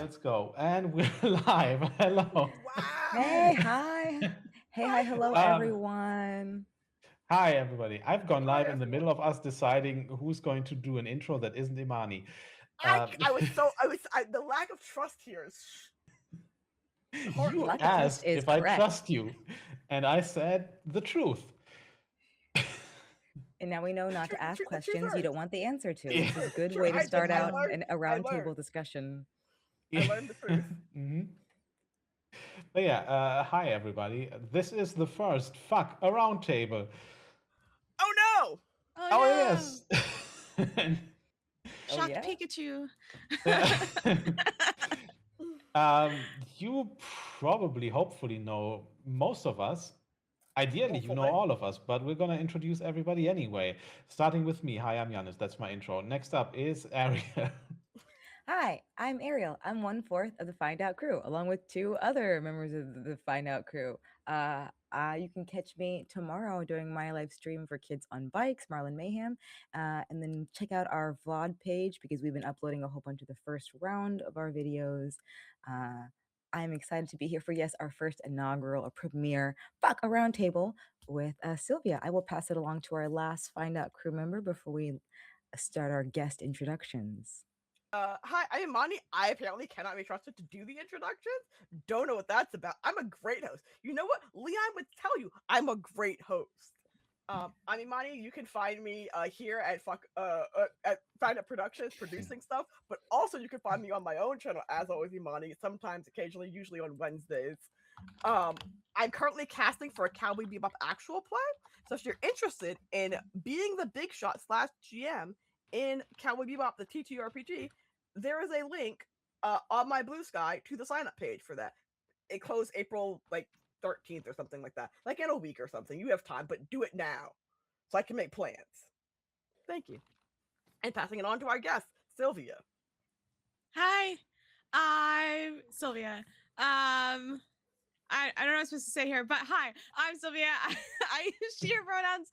let's go. And we're live. Hello. Hey, Wow. hi. Hey, Hi, hi, hello, Um, hello. everyone. Hi, everybody. I've gone Hi, live in the everyone. middle of us deciding who's going to do an intro that isn't Imani. I Um, I was so the lack of trust here is you Lack heartbreaking. of trust asked is if I correct. trust you, and I said the truth. And now we know not to ask The truth questions you hurts. don't want the answer to. The truth Yeah. This is a hurts. good True. way to start I out learned. a I learned. roundtable discussion. I learned the truth. Mhm. But yeah, hi, everybody. This is the first Fuck a Roundtable. Oh no! Oh Oh, no! yes. And, Oh, Shocked yeah? Pikachu. uh, Um, you probably, hopefully, know most of us. Ideally, you know Hopefully. all of us, but we're going to introduce everybody anyway. Starting with me. Hi, I'm Janis. That's my intro. Next up is Ariel. Hi, I'm Ariel. I'm one fourth of the Find Out crew, along with two other members of the Find Out crew. You can catch me tomorrow during my live stream for Kids on Bikes, Marlin Mayhem, and then check out our VOD page because we've been uploading a whole bunch of the first round of our videos. Uh, I'm excited to be here for, yes, our first inaugural or premiere Fuck a Roundtable with Sylvia. I will pass it along to our last Find Out crew member before we start our guest introductions. Hi, I'm Imani. I apparently cannot be trusted to do the introductions. Don't know what that's about. I'm a great host. You know what? Leon would tell you I'm a great host. I'm Imani. You can find me here at Find Up Productions producing stuff, but also you can find me on my own channel as always, Imani. Sometimes, occasionally, usually on Wednesdays. Um, I'm currently casting for a Cowboy Bebop actual play. So if you're interested in being the big shot slash GM in Cowboy Bebop, the TTRPG, there is a link on my Blue Sky to the sign up page for that. It closed April 13th or something like that, like in a week or something. You have time, but do it now so I can make plans. Thank you. And passing it on to our guest, Sylvia. Hi, I'm Sylvia. I don't know what I'm supposed to say here, but hi, I'm Sylvia. I use she her pronouns.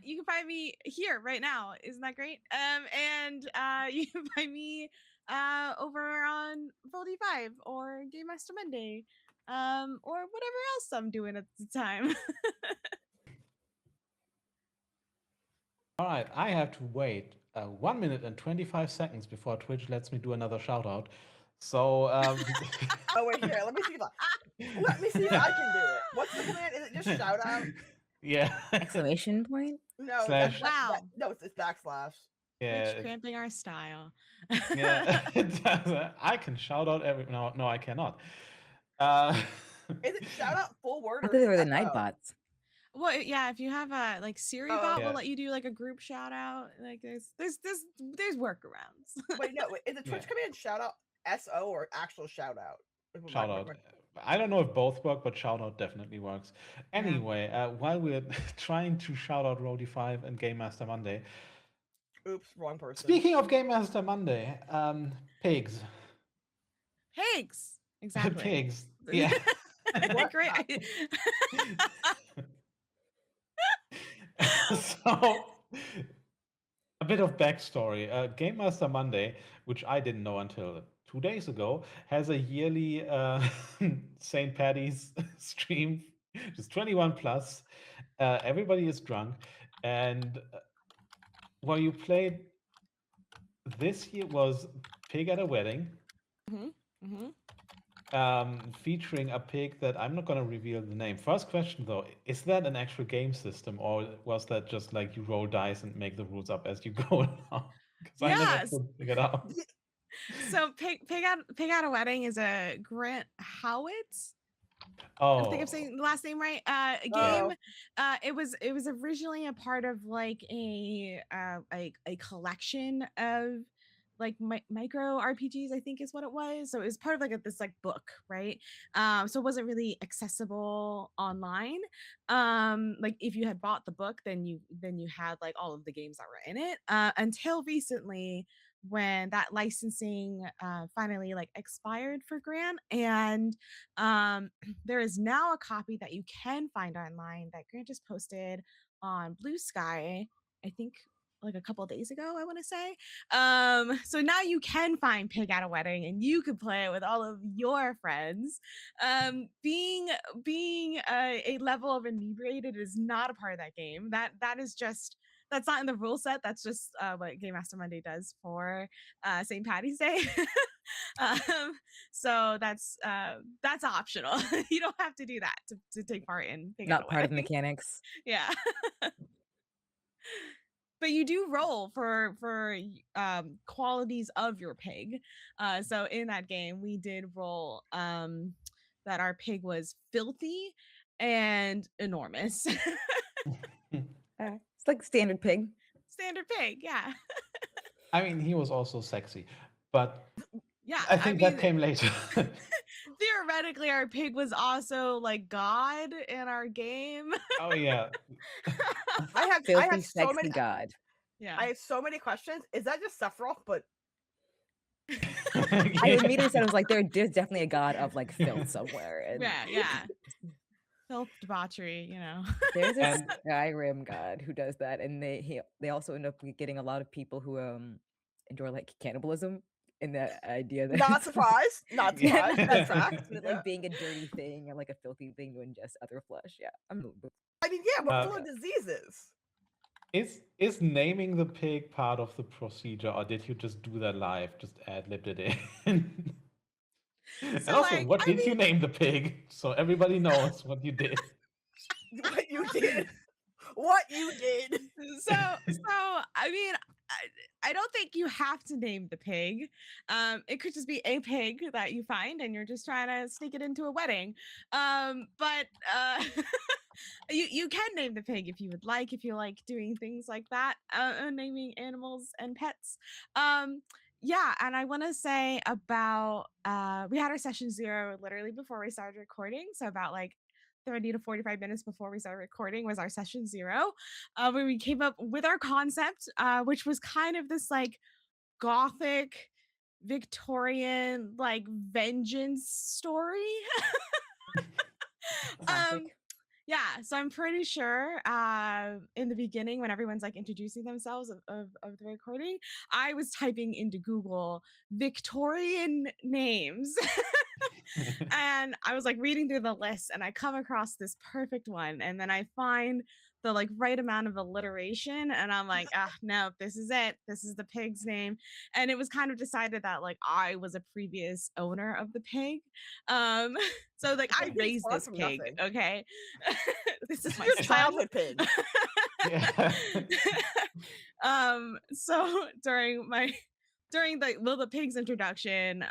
You can find me here right now. Isn't that great? And you can find me over on Voldy 5 or Game Master Monday, or whatever else I'm doing at the time. All right, I have to wait 1 minute and 25 seconds before Twitch lets me do another shout out. So, Oh wait, here. Let me see if I can do it. What's the command? Is it just shout out? yeah. Exclamation point? No, Slash, Wow. no, it's backslash. Twitch yeah, cramping our style. yeah. It does. I can shout out every. No, no, I cannot. Uh, Is it shout out full word I or thought is they it were the SO? Nightbots. Well, yeah, if you have a like Siri Oh, bot okay. will yeah, let you do like a group shout out. Like there's workarounds. Wait, no, wait, is the yeah. Twitch command shout out SO or actual shout out? Shout out. I don't know if both work, but shout out definitely works. Yeah. Anyway, while we're trying to shout out Roadie 5 and Game Master Monday, Oops, wrong person. speaking of Game Master Monday, pigs. Pigs. Exactly. Pigs. Yeah. What? Great. So, a bit of backstory. Game Master Monday, which I didn't know until 2 days ago, has a yearly St. Patty's stream, just 21 plus. Everybody is drunk, and what you played this year was Pig at a Wedding, hmm hmm featuring a pig that I'm not going to reveal the name. First question though, is that an actual game system, or was that just like you roll dice and make the rules up as you go along? Because I never Yes. could figure it out. So pig out a wedding is a Grant Howitt. I think I'm Oh, saying the last name right. A yeah. game. It was originally a part of like a collection of like micro RPGs, I think is what it was. So it was part of like this like book, right? So it wasn't really accessible online. Like if you had bought the book, then you had like all of the games that were in it. Until recently, when that licensing finally like expired for Grant, and there is now a copy that you can find online that Grant just posted on Blue Sky. I think like a couple of days ago, I want to say. So now you can find Pig at a Wedding and you can play it with all of your friends. Being a level of inebriated is not a part of that game. That is just, that's not in the rule set. That's just what Game Master Monday does for St. Patty's Day. So that's optional. You don't have to do that to take part in Pig at a Not part of the Wedding. mechanics. Yeah. But you do roll for qualities of your pig. So in that game, we did roll that our pig was filthy and enormous. It's like standard pig. Standard pig, yeah. I mean, he was also sexy, but Yeah, I think that came later. Theoretically, our pig was also like God in our game. Oh yeah. I have Filthy, so sexy many. god. Yeah. I have so many questions. Is that just Sephiroth? But I immediately said, I was like, there's definitely a god of like filth somewhere. And Yeah. Filth, debauchery, you know. there's a And- Skyrim god who does that, and they also end up getting a lot of people who enjoy like cannibalism, and the idea that not it's, surprised. Not yeah, surprised. That's fact. with like being a dirty thing and like a filthy thing to ingest other flesh. Yeah, I mean, yeah, we're full of diseases. Is naming the pig part of the procedure, or did you just do that live? Just ad-libbed it in? And So, also, like, what I did you mean- name the pig? So everybody knows what you did. What you did. What you did. So I mean, I don't think you have to name the pig. It could just be a pig that you find and you're just trying to sneak it into a wedding. But you can name the pig if you would like, if you like doing things like that, naming animals and pets. Yeah, and I want to say about we had our session 0 literally before we started recording, so about like 30 to 45 minutes before we started recording was our session 0, where we came up with our concept, which was kind of this like gothic Victorian like vengeance story. classic. Yeah, so I'm pretty sure in the beginning when everyone's like introducing themselves of the recording, I was typing into Google Victorian names. And I was like reading through the list and I come across this perfect one, and then I find the like right amount of alliteration and I'm like, no, this is it, this is the pig's name. And it was kind of decided that like I was a previous owner of the pig, so like I Pig is raised far this from pig, nothing. okay. This is my Your son. childhood pig. Yeah. So during the pig's introduction,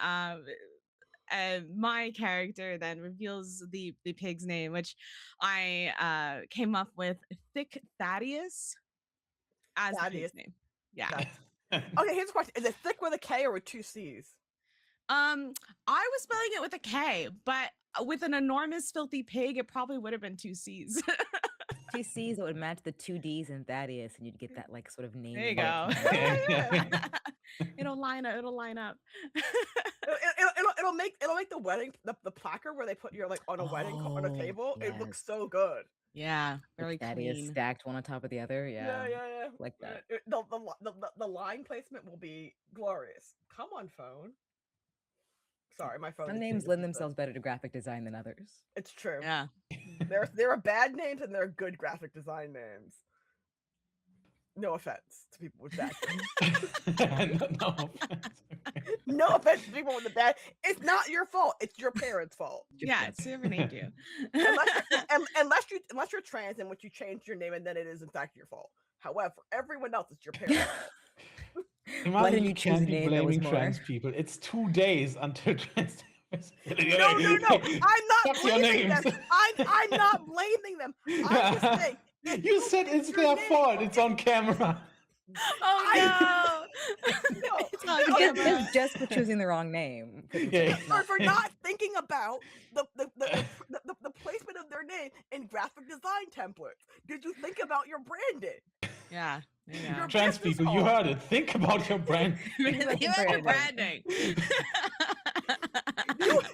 my character then reveals the pig's name, which I came up with Thicc Thaddeus as the Thaddeus. pig's name. Yeah. Okay, here's a question. Is it thick with a K or with 2 C's? I was spelling it with a K, but with an enormous filthy pig, it probably would have been 2 C's. 2 C's that would match the 2 D's in Thaddeus, and you'd get that like sort of name. There you vibe. go. Yeah. It'll line up. It'll make the wedding the placard where they put your like on a wedding on a Oh, table. It looks yes. so good. Yeah, Like very Thaddeus clean. stacked one on top of the other. Yeah. Yeah. Like that. The line placement will be glorious. Come on, phone. Sorry, my phone. Some is names being lend abusive. themselves better to graphic design than others. It's true. Yeah. There are bad names and there are good graphic design names. No offense to people with bad names. No offense. No offense to people with the bad. It's not your fault. It's your parents' fault. Yeah, it's whoever named you. Unless you're trans, in which you changed your name and then it is in fact your fault. However, everyone else is your parents' fault. Why didn't you you choose a can't be name that was blaming trans more- people. It's 2 days until trans. No. I'm not Fuck your blaming them. names. I'm not blaming them. I'm just saying. if You said change it's your their name- fault. It's on camera. Oh no! No, It's on no, camera. Just for choosing the wrong name. Yeah. or for not thinking about the placement of their name in graphic design templates. Did you think about your branding? Yeah. Yeah. Your Trans business people, you card. heard it. Think about your brand. Like You your have your branding. branding.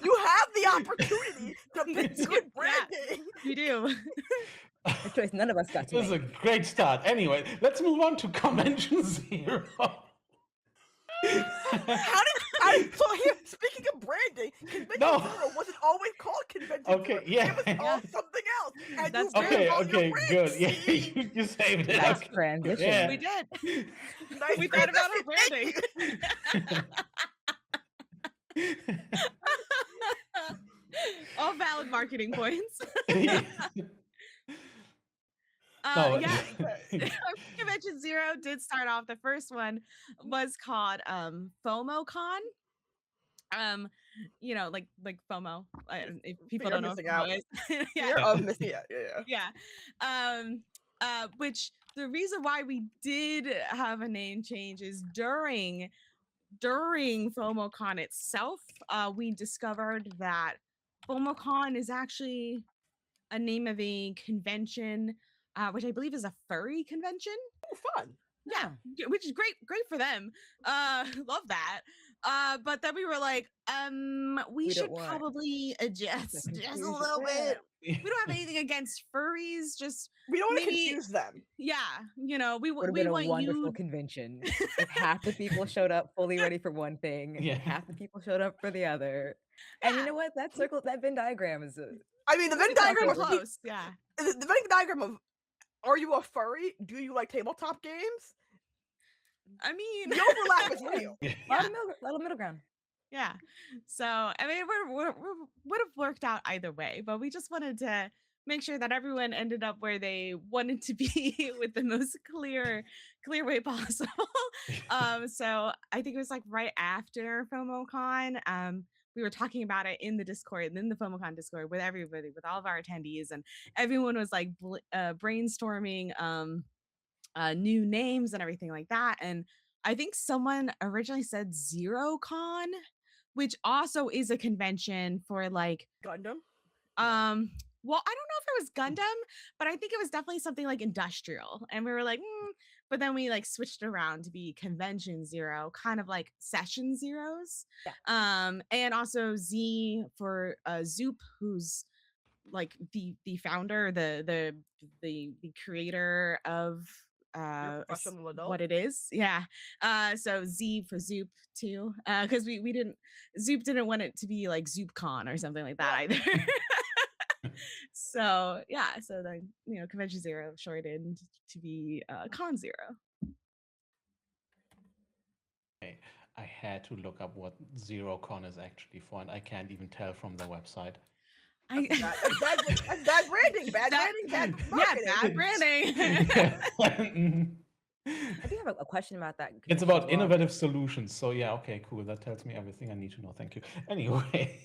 You have the opportunity to pick You- good yeah. branding. You do. A choice none of us got to This is a make. great start. Anyway, let's move on to Convention Zero. So here, speaking of branding, Convention No. Zero wasn't always called Convention Okay, Zero. yeah. It was called something else. And That's you true. branded Okay, all your okay, good. brands. Yeah, See? you saved it. Nice Okay. transition. Yeah. We did. Nice We thought about our transition. Thank branding. you. All valid marketing points. Yeah. No, Yeah, Convention Zero did start off. The first one was called FOMOCon. You know, like FOMO. If people Fear don't of know what missing FOMO out. is, Fear Yeah. of missing out. Yeah. Which the reason why we did have a name change is during FOMOCon itself, we discovered that FOMOCon is actually a name of a convention, which I believe is a furry convention. Oh, fun. Yeah, which is great for them. Love that. But then we were like, we We don't should want probably adjust just a confusion. little bit. We don't have anything against furries, just We don't want to maybe confuse them. yeah, you know, we Would have we been a want wonderful you. convention if half the people showed up fully ready for one thing, Yeah. half the people showed up for the other. And you know what? That Venn diagram is I mean, the Venn It's also diagram of Close, yeah. the Venn diagram of are you a furry? Do you like tabletop games? I mean, The overlap is real. a lot of middle ground. Yeah. So, I mean, we would have worked out either way, but we just wanted to make sure that everyone ended up where they wanted to be with the most clear way possible. So I think it was like right after FOMOCon. We were talking about it in the Discord and in the FOMOCon Discord with everybody, with all of our attendees, and everyone was like brainstorming new names and everything like that. And I think someone originally said ZeroCon, which also is a convention for like Gundam. well, I don't know if it was Gundam, but I think it was definitely something like industrial. And we were like, but then we like switched it around to be Convention Zero, kind of like Session Zeros. Yeah. And also Z for Zoop, who's like the founder, the creator of Professional adult. what it is. Yeah. So Z for Zoop too. Because we didn't Zoop didn't want it to be like ZoopCon or something like that either. So yeah, so then Convention Zero shortened to be Con Zero. Okay, I had to look up what ZeroCon is actually for, and I can't even tell from the website. That's bad branding. Bad branding. Bad marketing. Yeah, bad branding. Mhm. I do have a question about that. It's convention about as well. innovative solutions. So yeah, okay, cool. That tells me everything I need to know. Thank you. Anyway.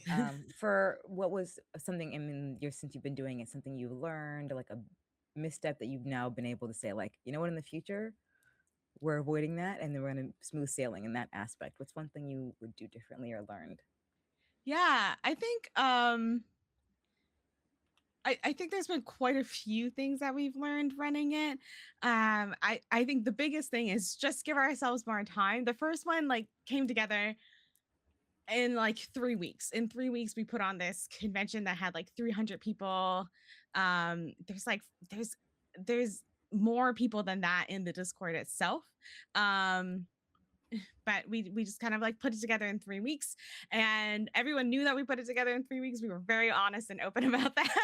For what was something, I mean, since you've been doing it, something you learned, like a misstep that you've now been able to say, like, you know what, in the future, we're avoiding that and then we're going to smooth sailing in that aspect. What's one thing you would do differently or learned? Yeah, I think I think there's been quite a few things that we've learned running it. I think the biggest thing is just give ourselves more time. The first one like came together in like 3 weeks. In 3 weeks, we put on this convention that had like 300 people. There's more people than that in the Discord itself. But we just kind of like put it together in 3 weeks, and everyone knew that we put it together in 3 weeks. We were very honest and open about that.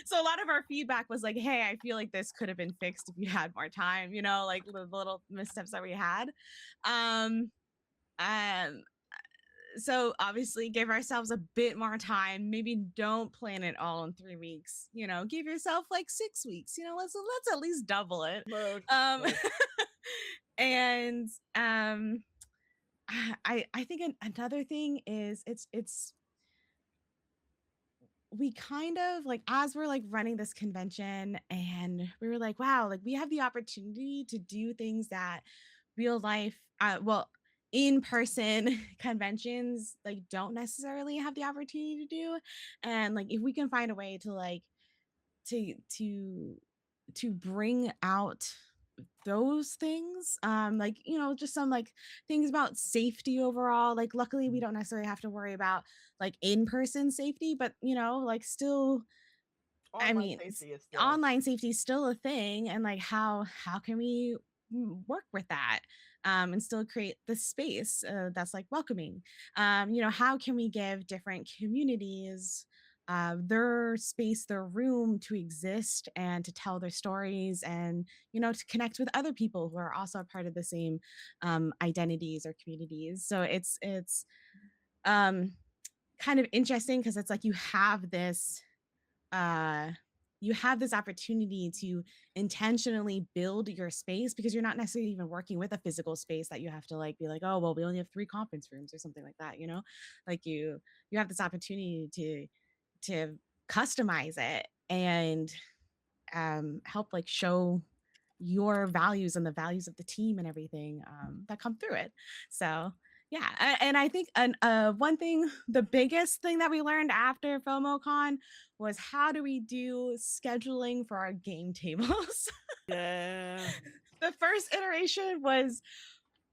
So a lot of our feedback was like, hey, I feel like this could have been fixed if you had more time, like the little missteps that we had. So obviously give ourselves a bit more time. Maybe don't plan it all in 3 weeks. Give yourself like 6 weeks. Let's at least double it. And I think another thing is it's we kind of like, as we're like running this convention, and we were like, wow, like we have the opportunity to do things that real life in-person conventions like don't necessarily have the opportunity to do. And like if we can find a way to like to bring out those things, like just some like things about safety overall. Like luckily we don't necessarily have to worry about like in-person safety, but like still I Online mean, safety is still. online safety is still a thing, and like how can we work with that and still create the space that's like welcoming? How can we give different communities their space, their room to exist and to tell their stories, and to connect with other people who are also a part of the same identities or communities. So it's um, kind of interesting because it's like uh you have this opportunity to intentionally build your space, because you're not necessarily even working with a physical space that you have to like be like, oh well, we only have 3 conference rooms or something like that. Like you have this opportunity to customize it and help like show your values and the values of the team and everything that come through it. So yeah, and I think one thing, the biggest thing that we learned after FOMOCon was how do we do scheduling for our game tables. Yeah. The first iteration was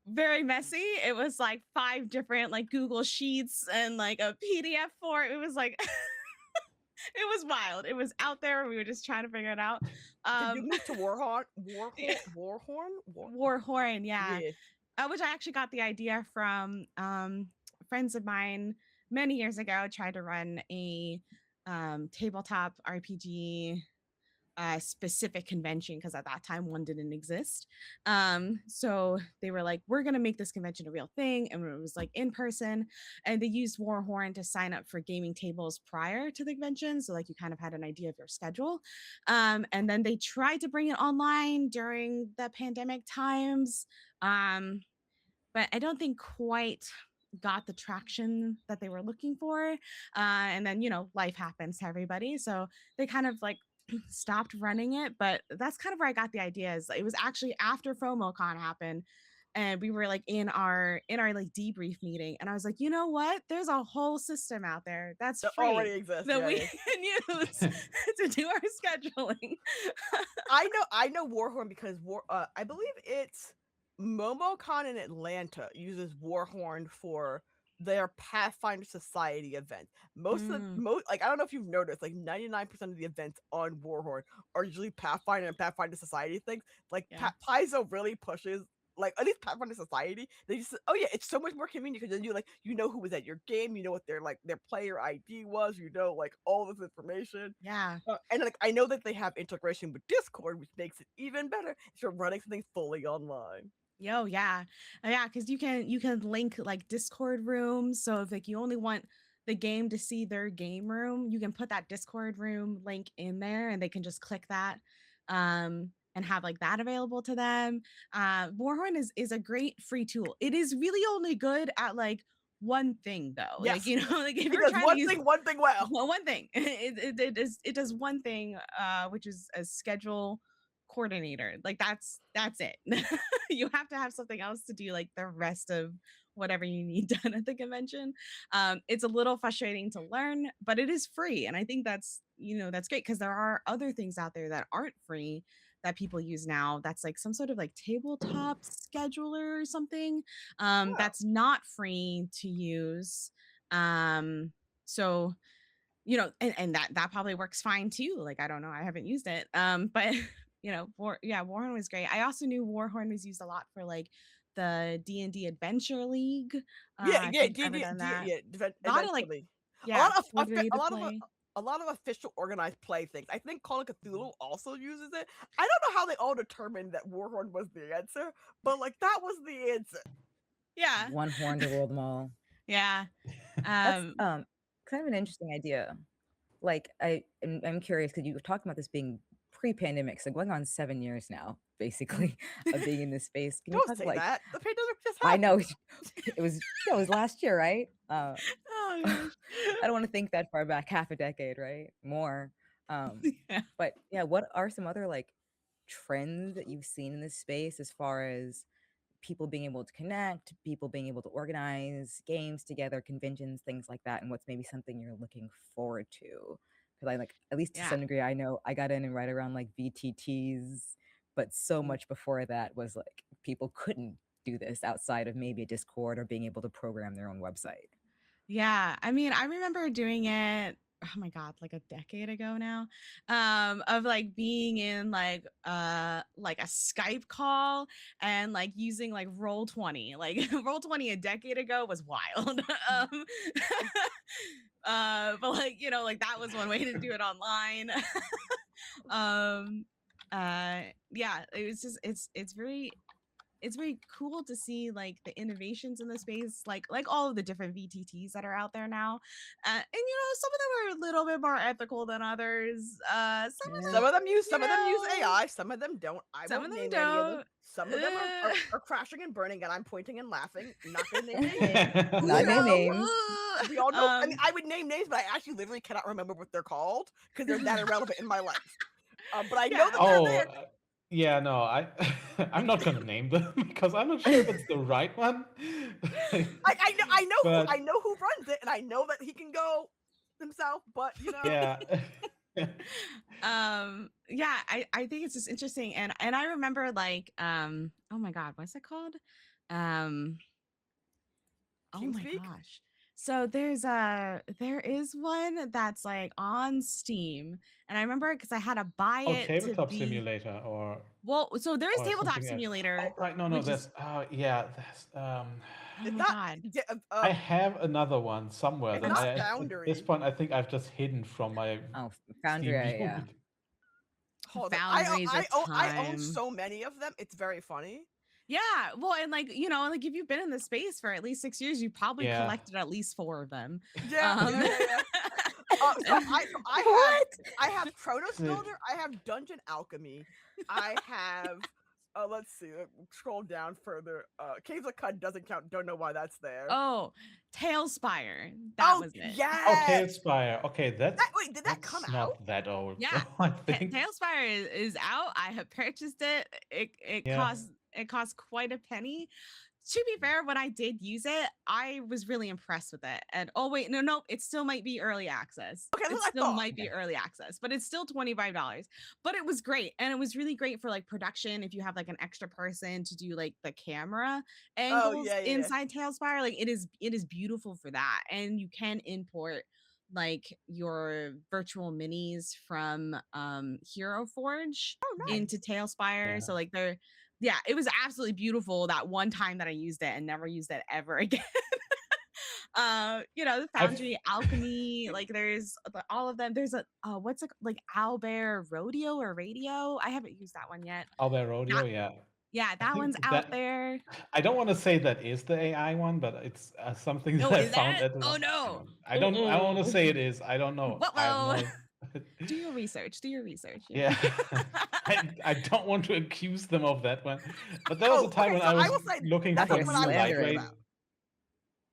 very messy. It was like 5 different like Google Sheets and like a PDF for it. It was like it was wild. It was out there. We were just trying to figure it out. Did you move to Warhorn? Warhorn? Warhorn, yeah. Yeah. Which I actually got the idea from friends of mine many years ago. Tried to run a tabletop RPG specific convention, because at that time one didn't exist. So they were like, we're gonna make this convention a real thing, and it was like in person, and they used Warhorn to sign up for gaming tables prior to the convention, so like you kind of had an idea of your schedule. And then they tried to bring it online during the pandemic times, but I don't think quite got the traction that they were looking for. And then life happens to everybody, so they kind of like stopped running it. But that's kind of where I got the idea. Is it was actually after FOMOCon happened, and we were like in our like debrief meeting, and I was like, you know what? There's a whole system out there that's That free already exists. that Yeah, we yeah. can use to do our scheduling. I know Warhorn because I believe it's MomoCon in Atlanta uses Warhorn for their Pathfinder Society event. Most like I don't know if you've noticed, like 99% of the events on Warhorn are usually Pathfinder and Pathfinder Society things. Like Yeah. Paizo really pushes, like at least Pathfinder Society, they just, oh yeah, it's so much more convenient because then you know who was at your game, you know what their player ID was, like all this information. Yeah. And like I know that they have integration with Discord, which makes it even better if you're running something fully online. Yo, yeah. Yeah, because you can link like Discord rooms. So if like you only want the game to see their game room, you can put that Discord room link in there, and they can just click that and have like that available to them. Warhorn is a great free tool. It is really only good at like one thing though. Yes. Like like if It you're does trying one to use thing well. one thing, it does one thing, which is a schedule coordinator. Like that's it. You have to have something else to do like the rest of whatever you need done at the convention. It's a little frustrating to learn, but it is free, and I think that's that's great, because there are other things out there that aren't free that people use now, that's like some sort of like tabletop scheduler or something that's not free to use. So and that probably works fine too. Like I don't know, I haven't used it, but Warhorn was great. I also knew Warhorn was used a lot for like the D&D Adventure League. If you've ever done that. A lot of like a lot of official organized play things. I think Call of Cthulhu also uses it. I don't know how they all determined that Warhorn was the answer, but like that was the answer. Yeah. One horn to rule them all. Yeah. That's kind of an interesting idea. Like I'm curious, because you were talking about this being pre-pandemic, so going on 7 years now, basically, of being in this space. Can you Don't talk say like that. The pandemic just I happened. know it was last year, right? Oh gosh. I don't want to think that far back, half a decade, right? More. Yeah. But yeah, what are some other like trends that you've seen in this space as far as people being able to connect, people being able to organize games together, conventions, things like that, and what's maybe something you're looking forward to? Because I like, at least to some degree, I know I got in and right around like VTTs, but so much before that was like people couldn't do this outside of maybe a Discord or being able to program their own website. Yeah, I mean, I remember doing it oh my god, like a decade ago now, of like being in like a Skype call and like using like Roll20. Like Roll20 a decade ago was wild. But like, you know, like that was one way to do it online. um yeah, it was just it's very cool to see like the innovations in the space, like all of the different VTTs that are out there now, and you know, some of them are a little bit more ethical than others. Some of them use you know, AI, some of them don't. I some of won't them name any of them. don't. Some of them are crashing and burning, and I'm pointing and laughing. Not gonna name any names. Okay. We Not all name know. names. We all know. I mean, Um, I would name names, but I actually literally cannot remember what they're called because they're that irrelevant in my life. But I know yeah. that they're Oh, there. yeah, no, I'm not gonna name them because I'm not sure if it's the right one. But I know who runs it, and I know that he can go himself. But you know, yeah. Yeah, I think it's just interesting, and I remember like oh my god, what's it called? Um Oh my TeamSpeak. gosh. So there is one that's like on Steam, and I remember because I had to buy Oh, it to tabletop be simulator well. So there is or tabletop something else. simulator, Oh, right, no, which that's is yeah, that's oh It's my not. god, I have another one somewhere It's that I'm not I at this Foundry. point I think I've just hidden from my Oh, Steam Foundry, view. yeah. Hold on. Foundries of I own Time. so many of them. It's very funny. Yeah, well, and like you know, like if you've been in the space for at least 6 years, you probably Yeah. collected at least 4 of them. Yeah, Um, yeah. What? I have Chronos Sick. Builder. I have Dungeon Alchemy. I have. Let's see. Scroll down further. Caves of Cud doesn't count. Don't know why that's there. oh, Tailspire, that Oh was it. Oh, yes. Tailspire. Okay, Wait, did that come that's out? not that old, Yeah, though, I think. Tailspire is out. I have purchased it. Yeah. It costs quite a penny. To be fair, when I did use it, I was really impressed with it. And oh wait, no, it still might be early access. Okay, that's It what I still thought. might be early access, but it's still $25. But it was great, and it was really great for like production. If you have like an extra person to do like the camera Oh angles yeah. inside Tailspire, like it is beautiful for that, and you can import like your virtual minis from Hero Forge Oh nice. into Tailspire. Yeah. So like they're yeah, it was absolutely beautiful that one time that I used it and never used it ever again. You know, the Foundry, Alchemy, like there's all of them. There's a what's it like Owlbear Rodeo or Radio? I haven't used that one yet. Albert Rodeo, That, yeah. yeah, I that think one's out there. I don't want to say that is the AI one, but it's something that Oh, I is found that? at the Oh no. I don't want to Oh, say it is. I don't know. I have well, no. do your research. Do your research. You Yeah. know? I don't want to accuse them of that one. But there was a time Okay, when so I I was will say looking that's for You're not what I new was thinking slandering. lightweight. about.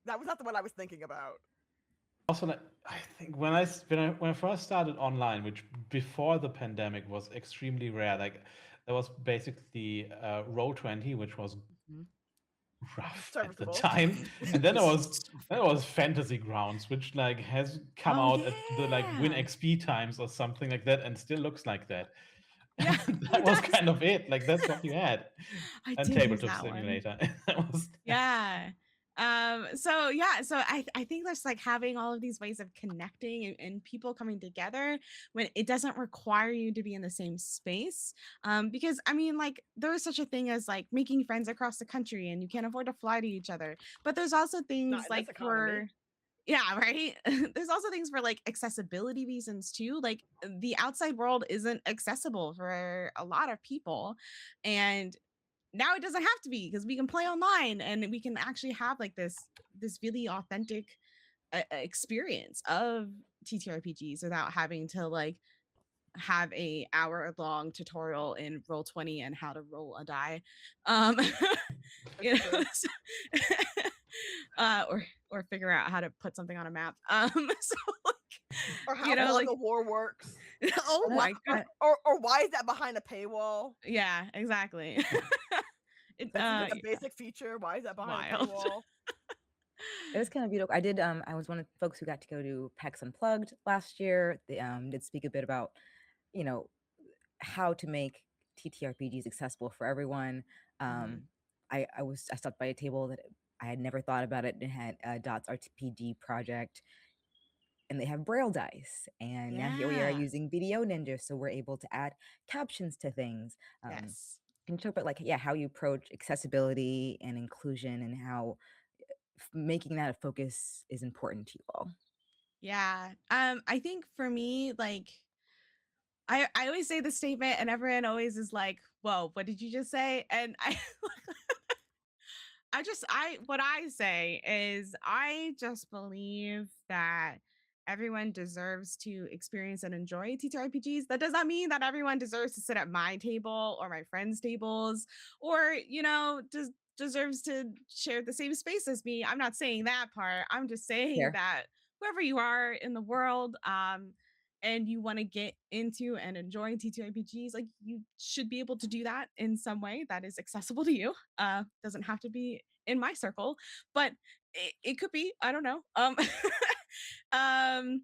That was not the one I was thinking about. Also, like, I think when I first started online, which before the pandemic was extremely rare, like there was basically Roll20, which was Mhm. rough at the Serviceable. time, and then there was Fantasy Grounds, which like has come Oh out at the like Win yeah. XP times or something like that, and still looks like that. Yeah, And that it was does. kind of it. Like that's what you had, I and did use Tabletop that one. Simulator. That was Yeah. So yeah, so I think there's like having all of these ways of connecting and people coming together when it doesn't require you to be in the same space. Because I mean, like there is such a thing as like making friends across the country and you can't afford to fly to each other. But there's also things Not in this like economy. yeah, right. There's also things for like accessibility reasons too. Like the outside world isn't accessible for a lot of people. And now it doesn't have to be because we can play online and we can actually have like this really authentic experience of TTRPGs without having to like have a hour long tutorial in Roll20 and how to roll a die. You It's know, true. or figure out how to put something on a map. So like, Or how you know, Fog like of War works. oh Or, my god, or why is that behind a paywall? yeah, exactly. It That seems like a basic feature. Why is that behind a wild. paywall? It was kind of beautiful. I was one of the folks who got to go to PAX Unplugged last year. They did speak a bit about, you know, how to make TTRPGs accessible for everyone. Mhm. I stopped by a table that I had never thought about it. It had Dot's RPG project. and they have braille dice. And now here we are Yeah. using Video Ninja, so we're able to add captions to things. Yes. Can you talk about, like, yeah, how you approach accessibility and inclusion, and how making that a focus is important to you all? Yeah. I think for me, like, I always say the statement and everyone always is like, whoa, what did you just say? And what I say is I just believe that everyone deserves to experience and enjoy TTRPGs. That does not mean that everyone deserves to sit at my table or my friends' tables, or, deserves to share the same space as me. I'm not saying that part. I'm just saying Fair. that whoever you are in the world, and you want to get into and enjoy TTRPGs, like, you should be able to do that in some way that is accessible to you. Doesn't have to be in my circle, but it could be. I don't know. Um,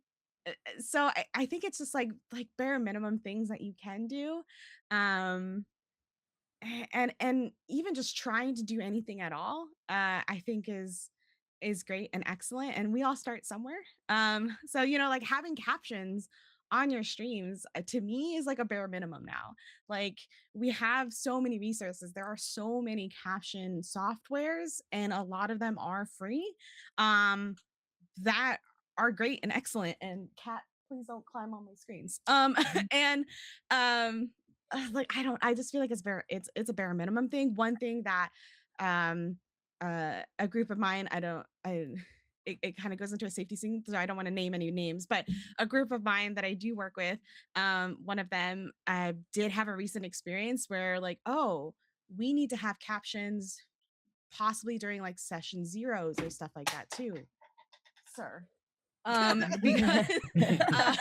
so I think it's just like bare minimum things that you can do. Um, and even just trying to do anything at all, I think is great and excellent, and we all start somewhere. So like having captions on your streams, to me, is like a bare minimum now. Like, we have so many resources, there are so many caption softwares, and a lot of them are free, um that are great and excellent. And cat, please don't climb on my screens. And like, I just feel like it's a bare minimum thing. One thing that um a group of mine, it kind of goes into a safety thing, so I don't want to name any names, but a group of mine that I do work with, one of them did have a recent experience where, like, oh, we need to have captions possibly during like session zeros or stuff like that too, sir. Because uh,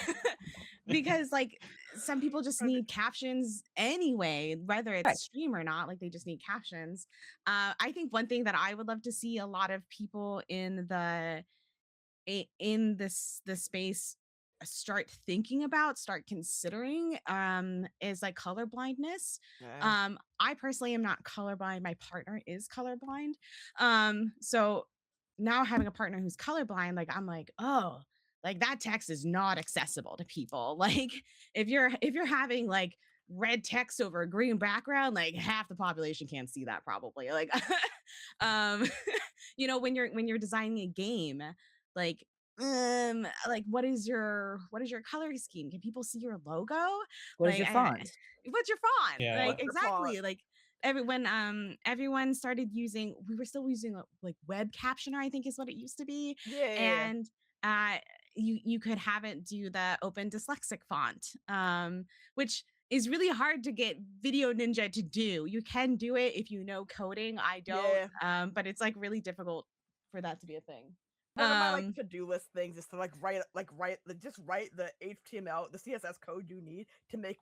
because, like, some people just need captions anyway, whether it's Right. a stream or not. Like, they just need captions. I think one thing that I would love to see a lot of people in this space start thinking about, start considering, is like color blindness. Yeah. I personally am not colorblind, my partner is colorblind. So now having a partner who's colorblind, like, I'm like, oh, like, that text is not accessible to people. Like, if you're having like red text over a green background, like, half the population can't see that probably. Like, um when you're designing a game, like, what is your color scheme? Can people see your logo? What is Like, your font? what's your font? Yeah. Like, What's your font? exactly. Like, everyone started using, we were still using like web captioner, I think is what it used to be. Yeah. And you could have it do the open dyslexic font, which is really hard to get Video Ninja to do. You can do it if you know coding. I don't. Yeah. But it's like really difficult for that to be a thing. One of my like Um, to-do list things is to just write the HTML, the CSS code you need to make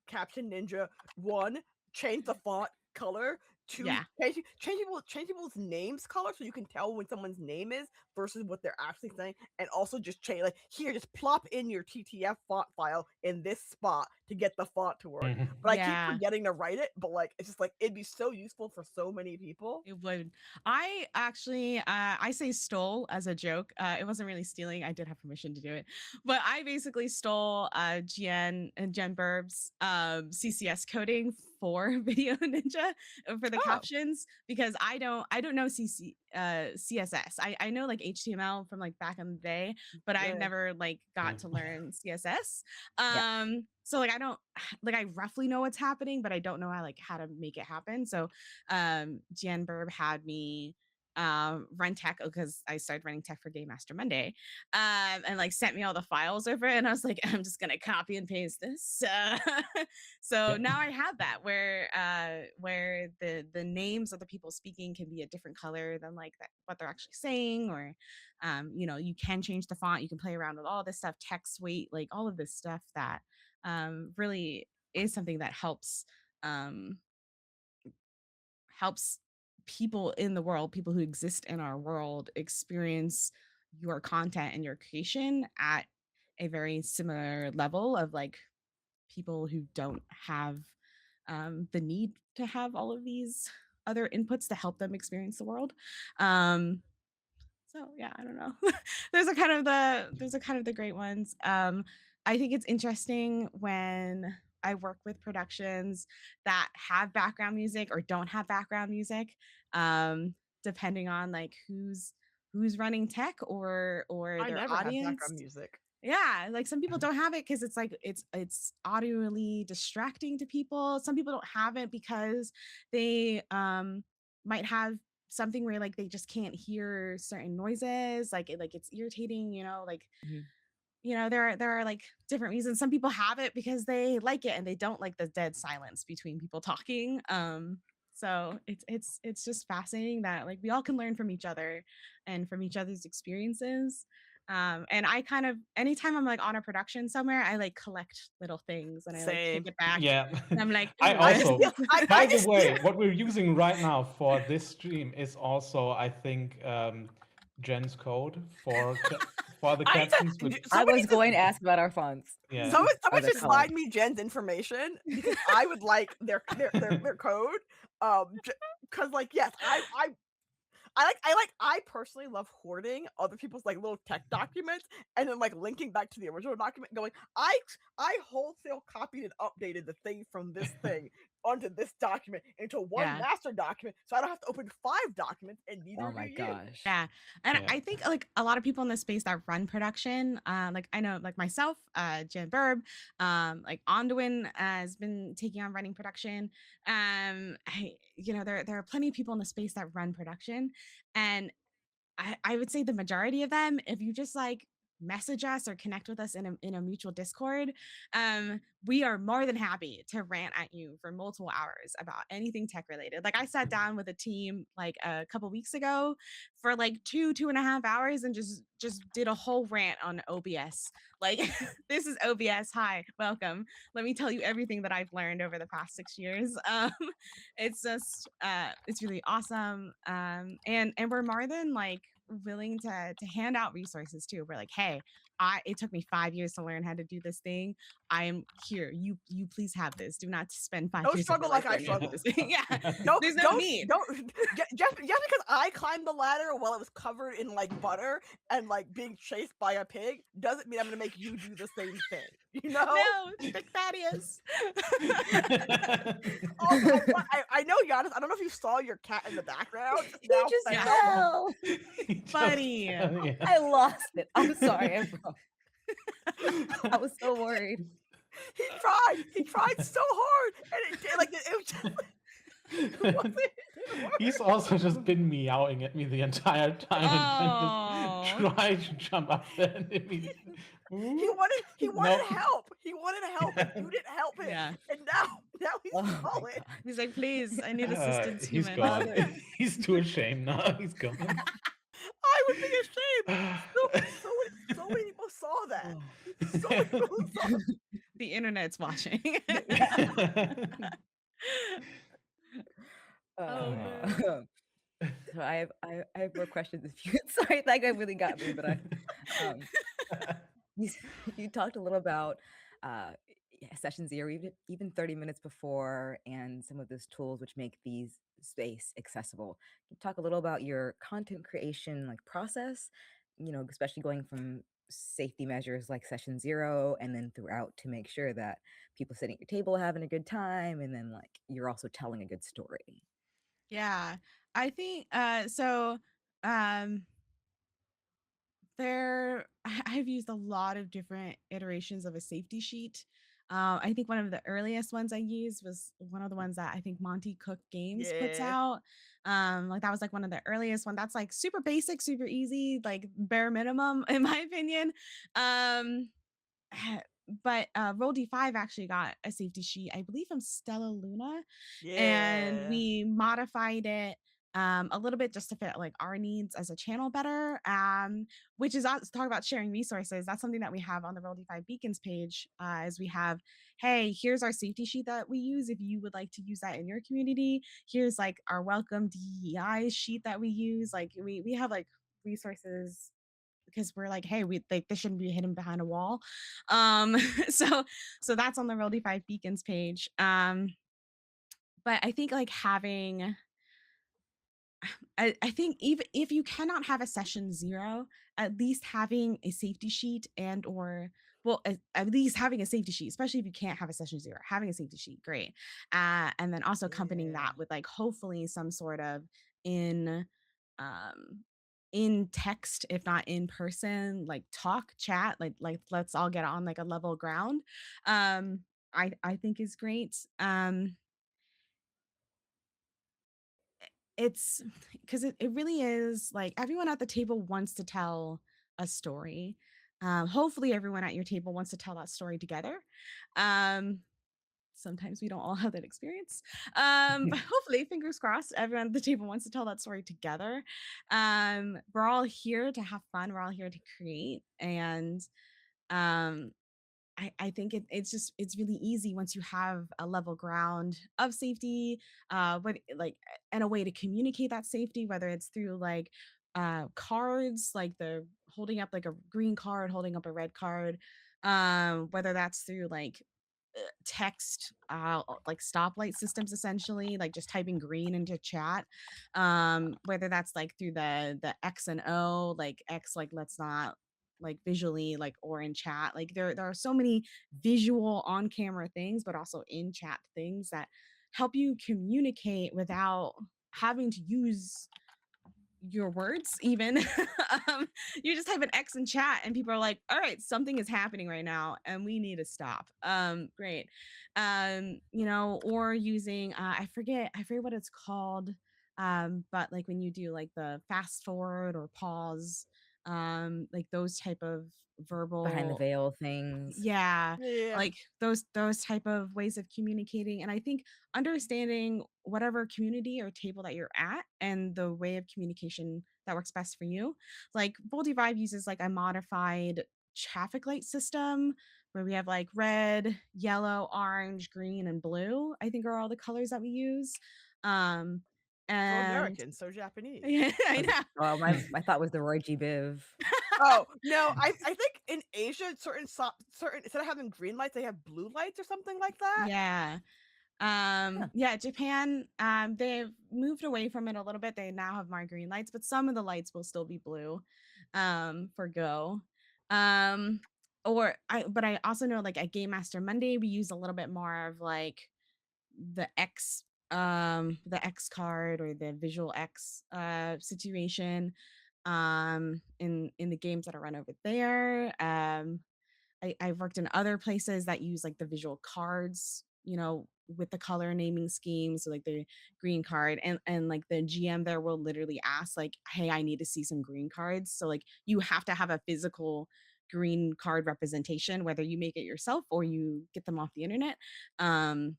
Caption Ninja. One, change the font color. Two, yeah. change people's names color so you can tell when someone's name is versus what they're actually saying, and also just change, like, here, just plop in your TTF font file in this spot to get the font to work. Mhm. But I keep Yeah. forgetting to write it. But like, it's just like, it'd be so useful for so many people. It would. I actually, I say stole as a joke. It wasn't really stealing. I did have permission to do it, but I basically stole Jen Burb's CCS coding for Video Ninja for the Oh, captions, because I don't know CSS. I know like HTML from like back in the day, but I've yeah. never like Yeah. got to learn CSS. Yeah. So like, I don't, like, I roughly know what's happening, but I don't know how to make it happen. So Jan Burb had me run tech, because I started running tech for Game Master Monday, and like sent me all the files over, and I was like, I'm just gonna copy and paste this. So Yep. now I have that where the names of the people speaking can be a different color than like what they're actually saying, or you can change the font, you can play around with all this stuff, text weight, like all of this stuff that really is something that um helps people in the world, people who exist in our world, experience your content and your creation at a very similar level of like people who don't have the need to have all of these other inputs to help them experience the world. Um, So yeah, I don't know. There's a kind of the great ones. I think it's interesting when I work with productions that have background music or don't have background music, depending on like who's running tech or I their never have audience. background music. Yeah, like some people don't have it because it's like it's audioly distracting to people. Some people don't have it because they might have something where like they just can't hear certain noises, like it's irritating, like Mhm. there are like different reasons. Some people have it because they like it and they don't like the dead silence between people talking. So it's just fascinating that like we all can learn from each other and from each other's experiences. And I kind of anytime I'm like on a production somewhere, I like collect little things and I like take Same. it back. Yeah. And I'm like, I oh, I this just also, feel is by I the just way, what we're using right now for this stream is also, I think, Jen's code for the I captions, which, I somebody was just going to ask about our fonts. yeah. someone the should color. slide me Jen's information because I would like their code. Because like yes, I personally love hoarding other people's like little tech documents and then like linking back to the original document going I wholesale copied and updated the thing from this thing onto this document into one yeah. master document so I don't have to open 5 documents and neither Oh do my you. gosh. Yeah. And Yeah. I think like a lot of people in this space that run production, like I know like myself, Jen Burb, like Onduin has been taking on running production. There are plenty of people in the space that run production. And I would say the majority of them, if you just like message us or connect with us in a mutual Discord, we are more than happy to rant at you for multiple hours about anything tech related. Like I sat down with a team like a couple weeks ago for like 2.5 hours and just did a whole rant on OBS. Like this is OBS. Hi, welcome. Let me tell you everything that I've learned over the past 6 years. It's just it's really awesome. And we're more than like willing to hand out resources too. We're like, hey, it took me 5 years to learn how to do this thing. I am here. You please have this. Do not spend 5 Don't years of your struggle life like I learning how to do struggled. this thing. Yeah. Don't There's no don't need. don't just because I climbed the ladder while it was covered in like butter and like being chased by a pig doesn't mean I'm gonna make you do the same thing. You know? No, stick Thaddeus. Also, I know Janis. I don't know if you saw your cat in the background. He Now just fell. fell. He just Buddy. fell, yeah. I lost it. I'm sorry. I was so worried. He tried so hard, and it was just, it wasn't work. He's also just been meowing at me the entire time and Oh. just tried to jump up there and immediately. He wanted Nope. help. He wanted help, and you didn't help him. Yeah. And now he's Oh my falling. god. He's like, please, I need assistance, He's human. gone. Mother. He's too ashamed now. He's gone. I would be ashamed. So many people saw that. So many people saw that. The internet's watching. Oh, So I have more questions if you sorry, that guy really got me, but um you, you talked a little about session zero, even 30 minutes before, and some of those tools which make these space accessible. Can you talk a little about your content creation like process, especially going from safety measures like session zero and then throughout to make sure that people sitting at your table are having a good time and then like you're also telling a good story. Yeah, I think so. Um, I've used a lot of different iterations of a safety sheet. I think one of the earliest ones I used was one of the ones that I think Monty Cook Games puts Yeah. out. Like that was like one of the earliest one. That's like super basic, super easy, like bare minimum in my opinion. Um, but Roll D5 actually got a safety sheet, I believe from Stella Luna, and Yeah. we modified it a little bit just to fit like our needs as a channel better. Which is us talk about sharing resources. That's something that we have on the Roll D5 Beacons page. As we have, hey, here's our safety sheet that we use. If you would like to use that in your community, here's like our welcome DEI sheet that we use. Like we have like resources because we're like, hey, we like this shouldn't be hidden behind a wall. Um, so so that's on the Roll D5 Beacons page. But I think like having I think even if you cannot have a session 0, at least having a safety sheet and or well, at least having a safety sheet, especially if you can't have a session 0, having a safety sheet, great. And then also accompanying Yeah. that with like hopefully some sort of in um in text, if not in person, like talk, chat, like let's all get on like a level ground. Um I think is great. It's because it really is like everyone at the table wants to tell a story. Hopefully everyone at your table wants to tell that story together. Um, Sometimes we don't all have that experience. But hopefully, fingers crossed, everyone at the table wants to tell that story together. We're all here to have fun. We're all here to create. And um, I think it's just it's really easy once you have a level ground of safety, but like and a way to communicate that safety, whether it's through like cards, like the holding up like a green card, holding up a red card, whether that's through like text like stoplight systems essentially like just typing green into chat, whether that's like through the X and O, like X like let's not like visually like or in chat, like there are so many visual on camera things but also in chat things that help you communicate without having to use your words even. You just type an X in chat and people are like, all right, something is happening right now and we need to stop. Great. You know, or using I forget what it's called, but like when you do like the fast forward or pause, like those type of Behind the verbal, veil things. yeah, Yeah. like those type of ways of communicating. And I think understanding whatever community or table that you're at and the way of communication that works best for you, like Boldy Vibe uses like a modified traffic light system where we have like red, yellow, orange, green, and blue, I think are all the colors that we use. um So and American, so Japanese. yeah, I Was- know. Oh, my thought was the Roy G. Biv. Oh no, I think in Asia certain instead of having green lights, they have blue lights or something like that. Yeah. Huh. Yeah, Japan, they've moved away from it a little bit. They now have more green lights, but some of the lights will still be blue, for Go. Um, but I also know like at Game Master Monday, we use a little bit more of like the the X card or the visual X situation in the games that are run over there. I've worked in other places that use like the visual cards, you know, with the color naming schemes, so like the green card, and like the GM there will literally ask like, "Hey, I need to see some green cards." So like you have to have a physical green card representation, whether you make it yourself or you get them off the internet. Um,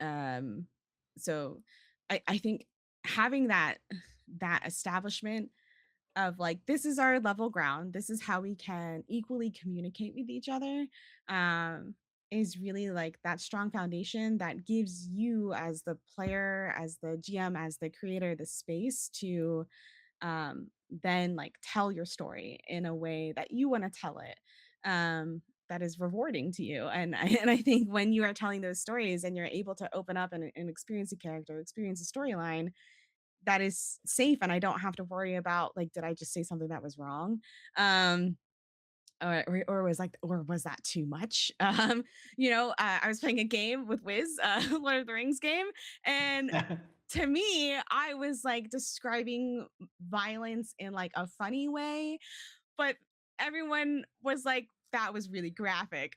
um, so I think having that establishment of like this is our level ground, this is how we can equally communicate with each other, um is really like that strong foundation that gives you as the player, as the GM, as the creator, the space to then like tell your story in a way that you want to tell it, that is rewarding to you. And I think when you are telling those stories and you're able to open up and experience a character, experience a storyline that is safe, and I don't have to worry about like, did I just say something that was wrong? Um, or was like, or was that too much? You know, I was playing a game with Wiz, Lord of the Rings game, and to me, I was like describing violence in like a funny way, but everyone was like, that was really graphic,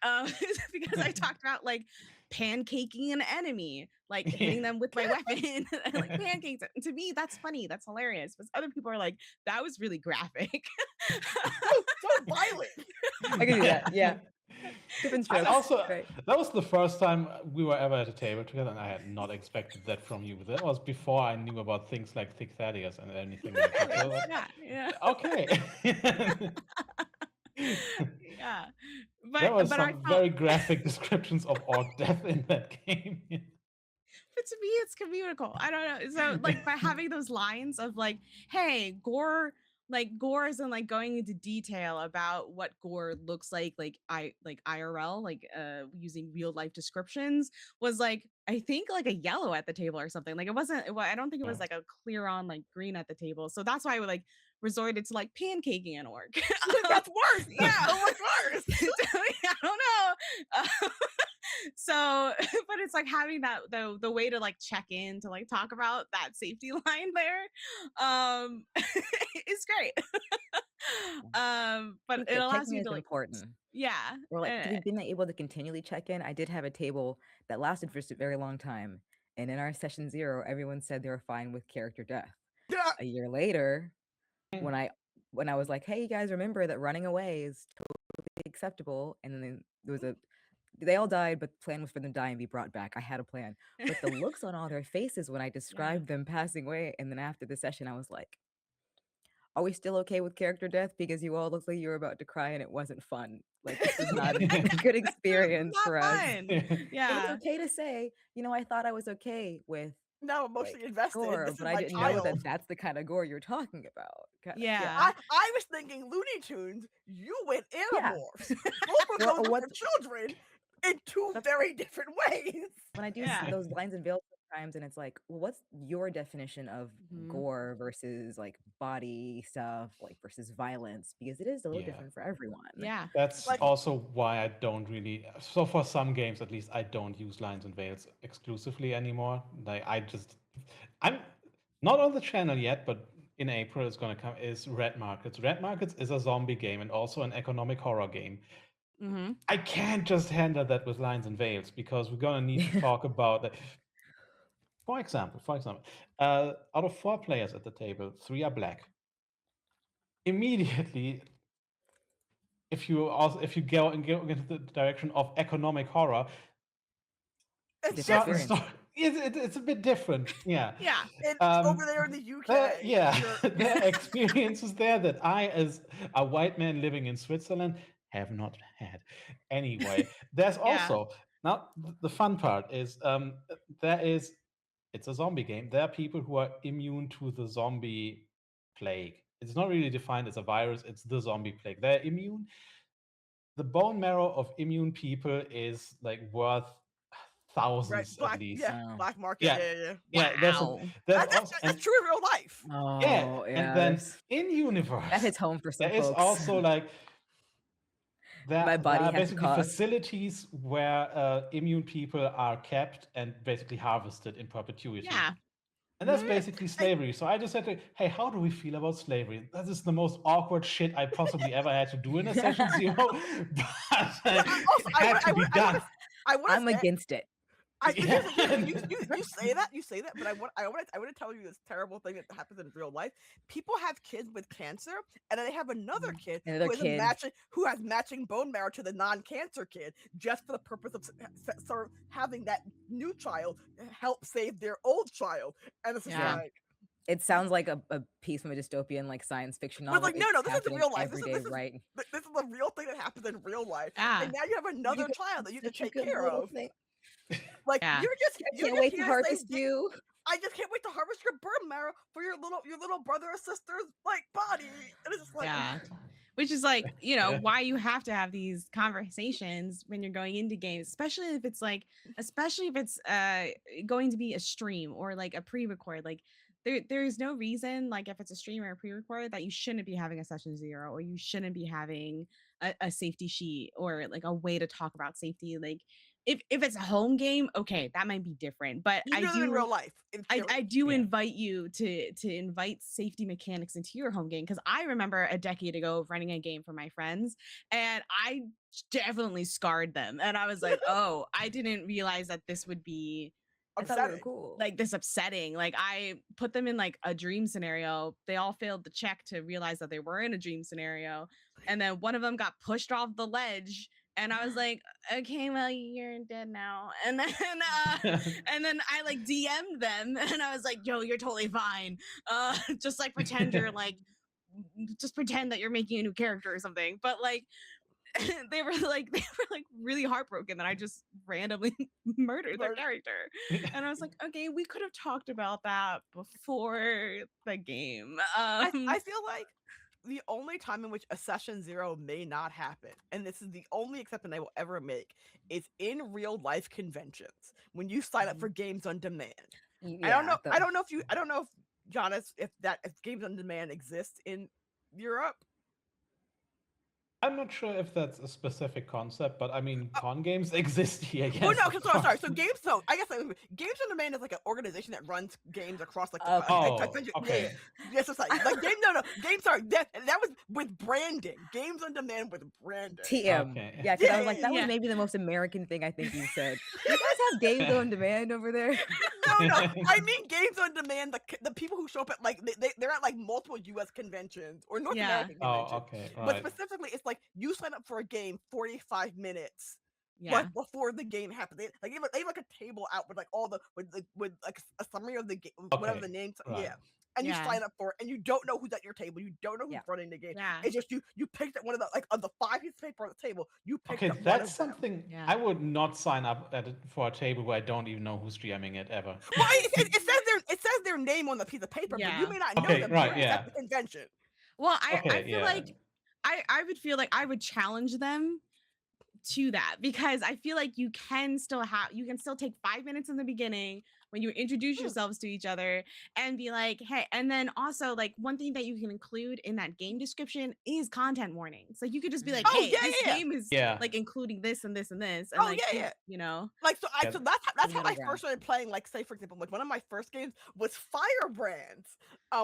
because I talked about like pancaking an enemy, like hitting them with my weapon, and like pancakes. And to me, that's funny, that's hilarious. But other people are like, that was really graphic. So violent. I can do that. Yeah. Different I strokes. also Right. that was the first time we were ever at a table together, and I had not expected that from you. That was before I knew about things like Thicc Thaddeus and anything like that. So, Yeah, yeah. okay. Yeah. There was But I some felt, very graphic descriptions of orc death in that game. but to me it's communical, I don't know. So like by having those lines of like, hey, gore like gores and like going into detail about what gore looks like IRL, like using real life descriptions was like I think like a yellow at the table or something. Like it wasn't I don't think it was like a clear on like green at the table. So that's why I would like resorted to like pancaking an orc. That's worse. Yeah. That's so much worse. So, I don't know. So but it's like having that the way to like check in to like talk about that safety line there is great. But it allows checking you is to like important. yeah Or like being able to continually check in. I did have a table that lasted for a very long time, and in our session 0, everyone said they were fine with character death. Yeah. A year later, when I was like, "Hey, you guys, remember that running away is totally acceptable," and then there was they all died, but the plan was for them to die and be brought back. I had a plan, but the looks on all their faces when I described them passing away, and then after the session, I was like, "Are we still okay with character death? Because you all looked like you were about to cry, and it wasn't fun. Like this was not a good experience not for us." fun. It's Yeah. okay to say, I thought I was okay with Now I'm emotionally invested. gore, This but is I my didn't child. know that that's the kind of gore you're talking about. Yeah. I was thinking Looney Tunes. You went Yeah. Animorphs. Both of Or those are what- for children in two very different ways. When I do Yeah. see those lines and veils sometimes, and it's like, well, what's your definition of Mhm. gore versus like body stuff, like versus violence? Because it is a little Yeah. different for everyone. Yeah. That's Like- also why I don't really. So for some games, at least, I don't use lines and veils exclusively anymore. Like I'm not on the channel yet, but in April it's gonna come. Is Red Markets? Red Markets is a zombie game and also an economic horror game. Mm-hmm. I can't just handle that with lines and veils because we're gonna need to talk about that. For example, out of 4 players at the table, 3 are black. Immediately, if you go into the direction of economic horror, It's Different different. experience. it's a bit different. Yeah. Yeah. And over there in the UK. There are experiences there that I, as a white man living in Switzerland, have not had. Anyway, there's Yeah. also now the fun part is it's a zombie game. There are people who are immune to the zombie plague. It's not really defined as a virus, it's the zombie plague. They're immune. The bone marrow of immune people is like worth thousands black, at least. yeah, black market. Yeah. Yeah. Yeah, Wow. That's true in real life. Oh, and then yes. in universe, That hits home for some there is folks. also like My body there are has a basically cost. facilities where immune people are kept and basically harvested in perpetuity. Yeah. And that's basically slavery. So I just said, hey, how do we feel about slavery? That is the most awkward shit I possibly ever had to do in a session 0. But it had to be done. I'm against it. You say that, but I want to tell you this terrible thing that happens in real life. People have kids with cancer, and then they have another kid who has matching bone marrow to the non-cancer kid, just for the purpose of sort of having that new child help save their old child. And it's just like, it sounds like a piece from a dystopian like science fiction novel. But like, no, this is real life. This is right? This is a real thing that happens in real life. Yeah. And now you have another child that you can take care of. Thing. Like Yeah. I can't wait to harvest you. I just can't wait to harvest your bone marrow for your little brother or sister's like body. And it's just like, which is like, why you have to have these conversations when you're going into games, especially if it's going to be a stream or like a pre-record. Like there's no reason, like if it's a stream or a pre-record, that you shouldn't be having a session 0 or you shouldn't be having a safety sheet or like a way to talk about safety. Like if it's a home game, okay, that might be different. But I do in real life. I do invite you to invite safety mechanics into your home game, because I remember a decade ago running a game for my friends, and I definitely scarred them. And I was like, oh, I didn't realize that this would be cool. Like this upsetting. Like I put them in like a dream scenario. They all failed the check to realize that they were in a dream scenario, and then one of them got pushed off the ledge. And I was like, okay, well, you're dead now. And then and then I like DM'd them, and I was like, yo, you're totally fine. Just like pretend you're like, just pretend that you're making a new character or something. But like they were like really heartbroken that I just randomly murdered their character. And I was like, okay, we could have talked about that before the game. I feel like the only time in which a session 0 may not happen, and this is the only exception I will ever make, is in real life conventions when you sign up for games on demand. I don't Yeah, know. I don't know if Janis, if games on demand exists in Europe. I'm not sure if that's a specific concept, but I mean, con games exist here, Oh yes, no, of sorry. course. So games. So I guess Games on Demand is like an organization that runs games across like the okay. Oh, yeah. okay. Yes, it's like game. No, game. Sorry, that was with branding. Games on Demand with branding. TM. Okay. Yeah, because I was like, that was Yeah. maybe the most American thing I think you said. You guys have games on demand over there? No, I mean Games on Demand. The people who show up at like they're at like multiple U.S. conventions or North Yeah. American Oh, conventions. okay, But right. specifically, it's like you sign up for a game 45 minutes Yeah. like before the game happens. They have like a table out with like all the with like a summary of the game, whatever Okay, the names. right. Yeah. And you Yeah. sign up for it, and you don't know who's at your table. You don't know who's Yeah. running the game. Yeah. It's just you picked up one of the like of the 5 pieces of paper on the table. You picked Okay, up one that's of them. something Yeah. I would not sign up for a table where I don't even know who's GMing it ever. Well, it says their name on the piece of paper, but you Yeah. may not know Okay, them right, because it's yeah. at the convention. Well, I Okay, feel yeah. like I would feel like I would challenge them to that, because I feel like you can still take 5 minutes in the beginning when you introduce yourselves to each other and be like, hey, and then also like one thing that you can include in that game description is content warnings. Like you could just be like, Oh hey, yeah, this yeah. game is Yeah. like including this and this and this, and Oh like yeah. you know. Like so Yeah. so that's how middle I ground. first started playing. Like say for example, like one of my first games was Firebrands,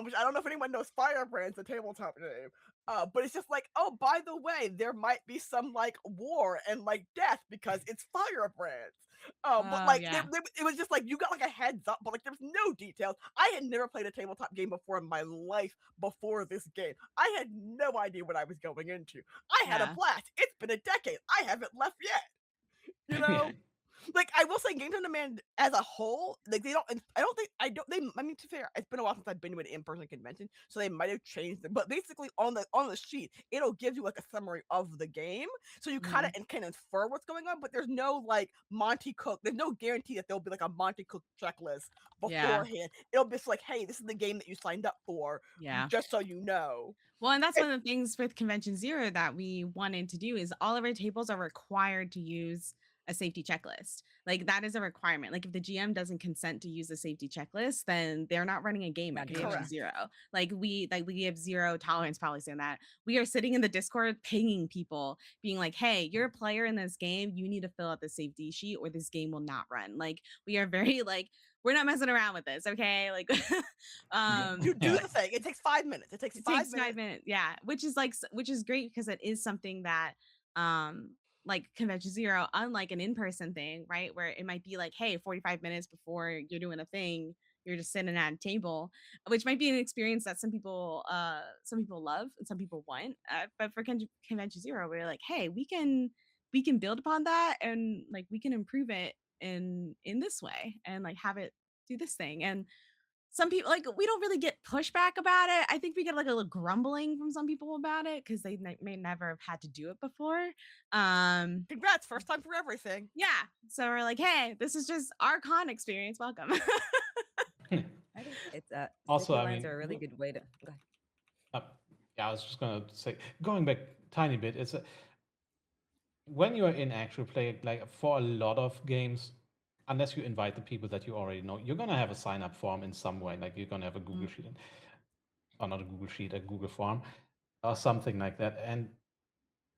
which I don't know if anyone knows Firebrands, the tabletop game. But it's just like, oh, by the way, there might be some like war and like death because it's Firebrands. But like Yeah. it was just like you got like a heads up, but like there's no details. I had never played a tabletop game before in my life before this game. I had no idea what I was going into. I had a Yeah. blast. It's been a decade. I haven't left yet. You know, like I will say, Games on Demand as a whole, like they don't. I don't think I don't. They. I mean, to be fair, it's been a while since I've been to an in-person convention, so they might have changed it. But basically, on the sheet, it'll give you like a summary of the game, so you kind of can infer what's going on. But there's no like Monty Cook. There's no guarantee that there'll be like a Monty Cook checklist Yeah. beforehand. It'll be just like, hey, this is the game that you signed up for, Yeah. just so you know. Well, and that's one of the things with Convention Zero that we wanted to do is all of our tables are required to use a safety checklist. Like that is a requirement. Like if the GM doesn't consent to use a safety checklist, then they're not running a game at Not doing Convention Correct. Zero. Like we have zero tolerance policy on that. We are sitting in the Discord pinging people, being like, "Hey, you're a player in this game. You need to fill out the safety sheet, or this game will not run." Like we are very like we're not messing around with this, okay? Like, You do Yeah. the thing. It takes 5 minutes. It takes 5 minutes. 5 minutes, yeah, which is great because it is something that like Convention Zero, unlike an in-person thing, right, where it might be like, hey, 45 minutes before you're doing a thing, you're just sitting at a table, which might be an experience that some people love and some people want, but for Convention Zero, we're like, hey, we can build upon that and like we can improve it in this way and like have it do this thing. And some people, like, we don't really get pushback about it. I think we get like a little grumbling from some people about it because they may never have had to do it before. Congrats, first time for everything. Yeah, so we're like, hey, this is just our con experience, welcome. I think it's Also, safety I lines mean, are a really good way to go ahead. yeah, I was just gonna say, going back tiny bit, it's when you're in actual play, like for a lot of games, unless you invite the people that you already know, you're gonna have a sign up form in some way. Like you're gonna have a Google sheet, or not a Google sheet, a Google form, or something like that. And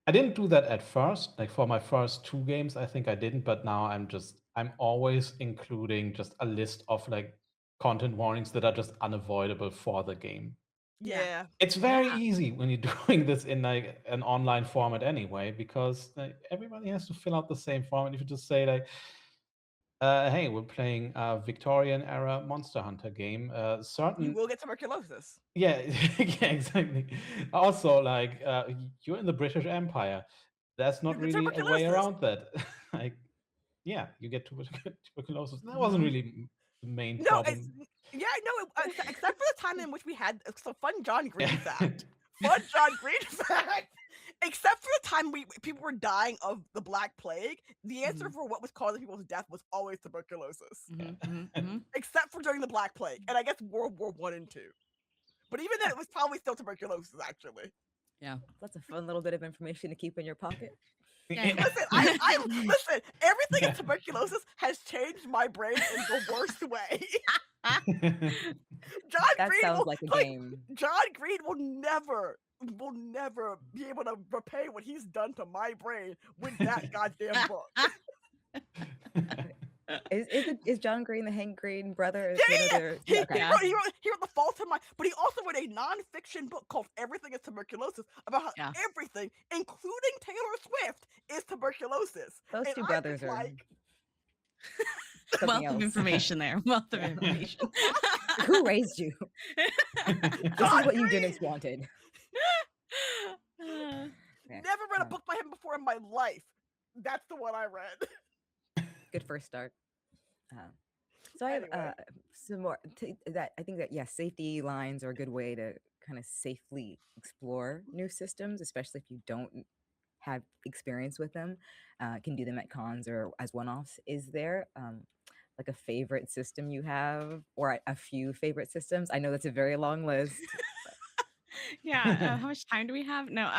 I didn't do that at first. Like for my first 2 games, I think I didn't. But now I'm always including just a list of like content warnings that are just unavoidable for the game. Yeah. It's very Yeah. easy when you're doing this in like an online format anyway, because like, everybody has to fill out the same form. And if you just say like, hey, we're playing a Victorian era Monster Hunter game, You certain will get tuberculosis. yeah, yeah, exactly. Also, like you're in the British Empire. There's You not get really a way tuberculosis. around that. Like, yeah, you get tuberculosis. That wasn't really the main No, it's problem. yeah, no, except for the time in which we had so fun John Green Yeah. fact. Fun John Green fact. Except for the time people were dying of the Black Plague, the answer for what was causing people's death was always tuberculosis. Except for during the Black Plague, and I guess World War I and II. But even then, it was probably still tuberculosis, actually. Yeah, that's a fun little bit of information to keep in your pocket. Yeah. Listen, listen. Everything in tuberculosis has changed my brain in the worst way. John That Green sounds will like a like game. John Green will never be able to repay what he's done to my brain with that goddamn book. Is John Green the Hank Green brother? Is Yeah, one of yeah, their- yeah. okay. He wrote The Fault in My, but he also wrote a nonfiction book called Everything is Tuberculosis about how Yeah. everything, including Taylor Swift, is tuberculosis. Those And two I'm brothers just are like, something Wealth of else. information there. Wealth of Yeah. information. Who raised you? This John is what Green! eugenics wanted. Uh, Yeah, Never read a book by him before in my life. That's the one I read. good first start. So I have Anyway. some more that I think that safety lines are a good way to kind of safely explore new systems, especially if you don't have experience with them. Can do them at cons or as one-offs. Is there like a favorite system you have, or a few favorite systems? I know that's a very long list. yeah. How much time do we have? No.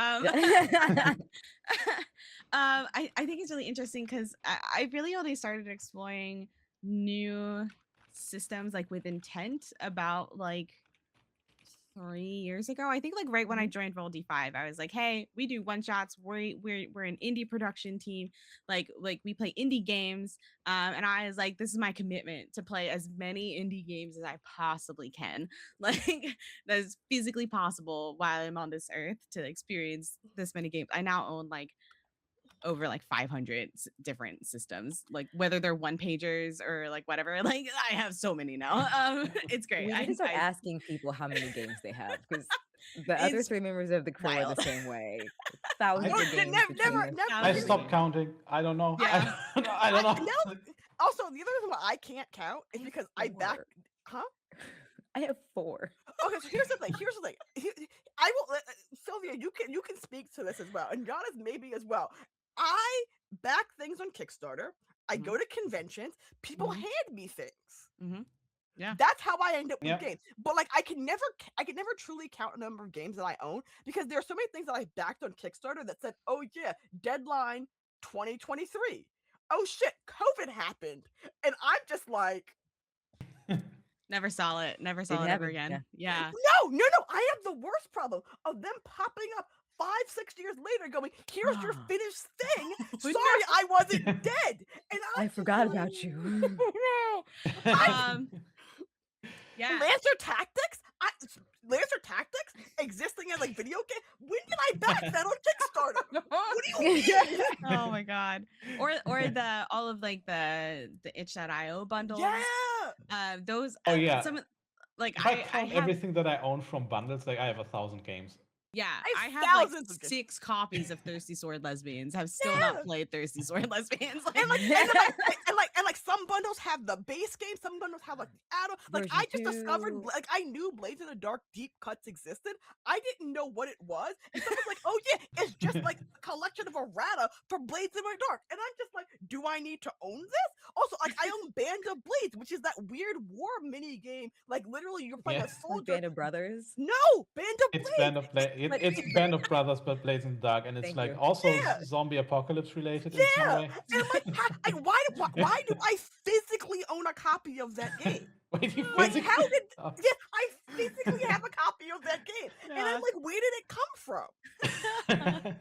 I think it's really interesting because I really only started exploring new systems like with intent about like 3 years ago. I think like right when I joined Roll D5, I was like, hey, we do one shots. We're an indie production team. Like we play indie games. And I was like, this is my commitment to play as many indie games as I possibly can. Like that is physically possible while I'm on this earth to experience this many games. I now own like over like 500 different systems, like whether they're one pagers or like whatever. Like I have so many now. It's great. We need to start asking people how many games they have, because the other It's three members of the crew are wild. the same way. Thousands Well, of games never, between never, us. never. I here's- stopped counting. I don't know. Yeah. I don't know. no, also, the other reason why I can't count is because I back. 4. Huh? I have 4. Okay, so here's the thing. I will, Sylvia. You can speak to this as well, and Janis maybe as well. I back things on Kickstarter. I go to conventions. People hand me things. Yeah. That's how I end up with Yep. games. But like, I can never truly count a number of games that I own because there are so many things that I backed on Kickstarter that said, "Oh yeah, deadline 2023." Oh shit, COVID happened, and I'm just like, Never saw it. Never saw Didn't it ever happen, again. Yeah. no. I have the worst problem of them popping up 5-6 years later, going, "Here's your finished thing. Sorry, I wasn't dead." And I forgot about you. Yeah. Lancer Tactics? Lancer Tactics existing as like video game? When did I back that on Kickstarter? What do you mean? Oh my god. Or the all of like the itch.io bundles. Yeah. Those Oh, yeah. some like If I I count have everything that I own from bundles, like I have 1,000 games. yeah, I I have have like thousands of games. 6 copies of Thirsty Sword Lesbians. Have still not played Thirsty Sword Lesbians. Like, And like some bundles have the base game, some bundles have like the add-on. Like I just discovered, like I knew Blades in the Dark deep cuts existed. I didn't know what it was. And someone's like, "Oh yeah, it's just like a collection of errata for Blades in the Dark." And I'm just like, do I need to own this? Also, like I own Band of Blades, which is that weird war mini game. Like literally you're playing a Like soldier. Band of Brothers. No, Band of It's Blades. Band of it's Band of Brothers, but Blades in the Dark, and it's Thank like you. also Yeah. zombie apocalypse related in some Yeah, way. and like, why do I physically own a copy of that game? Wait, you Like, physically? how did? Oh. Yes, I physically have a copy of that game, and Yeah. I'm like, where did it come from?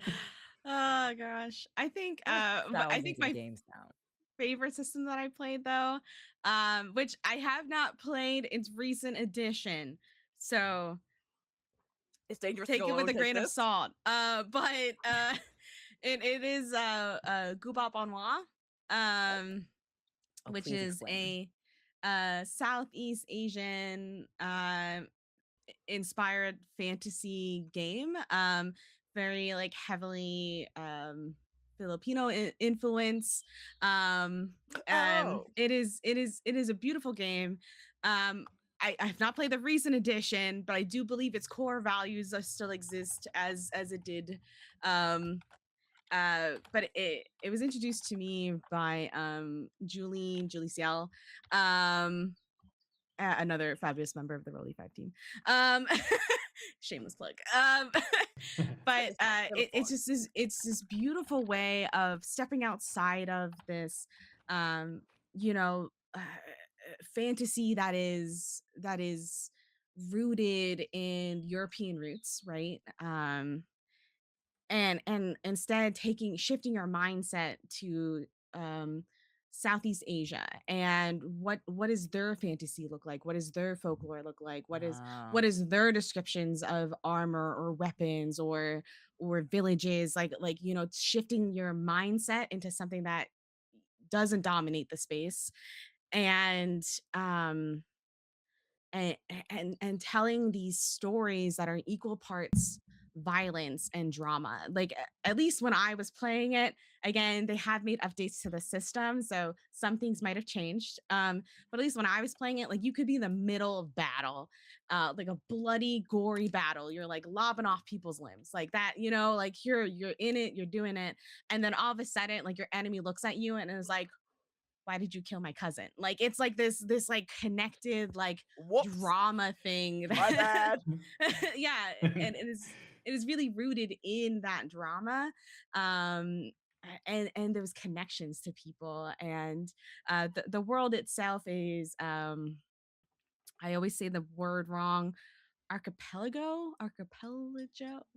Oh gosh. I think my games now. favorite system that I played though, which I have not played its recent edition. So It's dangerous. take to it with a grain of this. salt. But it is Goubop Noir, which please is explain. a Southeast Asian inspired fantasy game. Very like heavily Filipino influence. And it is a beautiful game. I have not played the recent edition, but I do believe its core values still exist as it did. But it was introduced to me by Julie Ciel. another fabulous member of the Rolly 5 team. Um, shameless plug. But it's this beautiful way of stepping outside of this, um, you know, fantasy that is rooted in European roots, right? And instead shifting our mindset to um Southeast Asia, and what does their fantasy look like, what does their folklore look like, what is their descriptions of armor or weapons or villages, like shifting your mindset into something that doesn't dominate the space, and um and telling these stories that are equal parts violence and drama. Like at least when I was playing it, again, they have made updates to the system, so some things might have changed. But at least when I was playing it, like you could be in the middle of battle, like a bloody, gory battle. You're like lobbing off people's limbs, like that, like you're in it, you're doing it, and then all of a sudden, like your enemy looks at you and is like, why did you kill my cousin? Like it's like this like connected like Whoops. drama thing. My bad. Yeah, and it is really rooted in that drama. And those connections to people, and the world itself is I always say the word wrong, archipelago.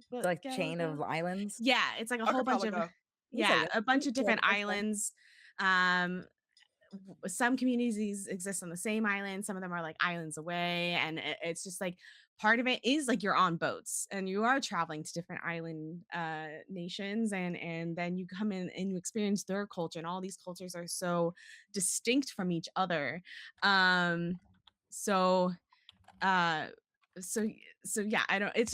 Like chain of islands. Yeah, it's like a whole bunch of You said a bunch of different that's fine. islands. Some communities exist on the same island, some of them are like islands away, and it's just like part of it is like you're on boats and you are traveling to different island nations, and then you come in and you experience their culture, and all these cultures are so distinct from each other. So uh so so yeah, I don't it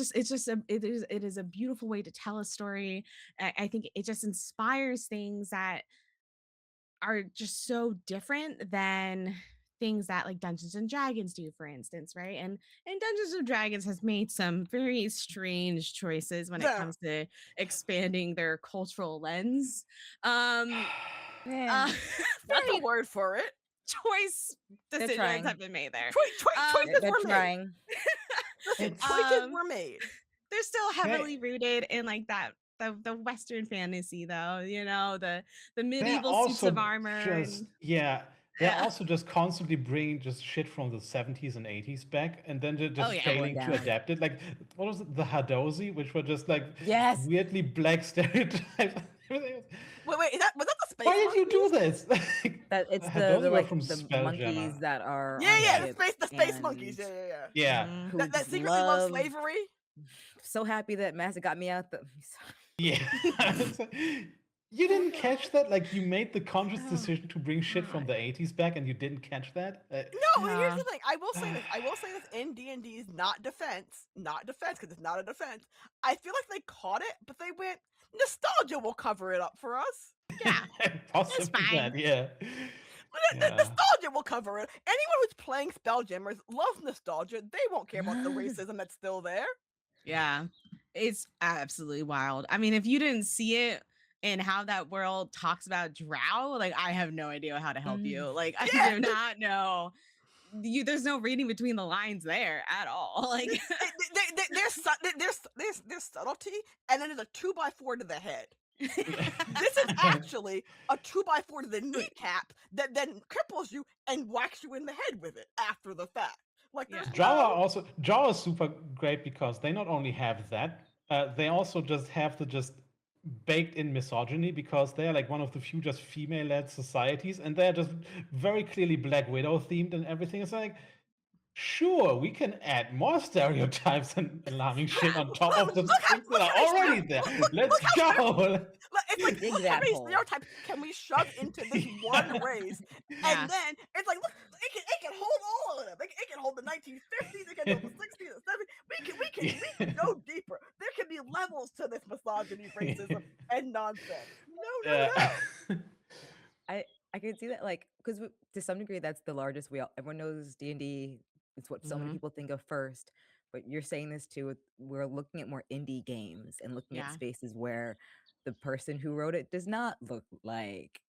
is a beautiful way to tell a story. I think it just inspires things that are just so different than things that like Dungeons and Dragons do, for instance, right? And Dungeons and Dragons has made some very strange choices when it comes to expanding their cultural lens. Yeah. That's a word for it. Choice decisions have been made there. Choices They're were trying. made. Listen, choices were made. They're still heavily rooted in like that the Western fantasy, though, the medieval suits of armor. They're also just constantly bringing just shit from the 70s and 80s back, and then they're just failing to adapt it. Like, what was it? The Hadozi, which were just like weirdly black stereotypes. Wait, was that the space? Why did you do this? That it's Those the were like from the Spelljammer. monkeys that are the space monkeys. Yeah. That secretly love slavery. So happy that Master got me out the. Yeah. You didn't catch that? Like, you made the conscious decision to bring shit from the 80s back, and you didn't catch that? No, here's the thing. I will say this in D&D's not defense, because it's not a defense. I feel like they caught it, but they went, nostalgia will cover it up for us. Yeah, possibly it's fine. That, yeah. Nostalgia will cover it. Anyone who's playing Spelljammers loves nostalgia. They won't care about the racism that's still there. Yeah, it's absolutely wild. I mean, if you didn't see it and how that world talks about drow, like I have no idea how to help you. Like I do not know. There's no reading between the lines there at all. Like there's subtlety, and then there's a 2x4 to the head. This is actually a 2x4 to the kneecap that then cripples you and whacks you in the head with it after the fact. Like Jaw is super great because they not only have that, they also just have the baked in misogyny, because they're like one of the few just female-led societies, and they're just very clearly Black Widow themed and everything. It's like, sure, we can add more stereotypes and alarming shit on top of the things that are already there. Let's go. It's like, look how many stereotypes can we shove into this one race? And then it's like, look, it can hold all of them. It can hold the 1950s, it can hold the 60s, the 70s. We can go deeper. There can be levels to this misogyny, racism, and nonsense. No. I can see that, like, because to some degree that's the largest wheel. Everyone knows D&D. It's what so many people think of first. But you're saying this too. We're looking at more indie games and looking at spaces where the person who wrote it does not look like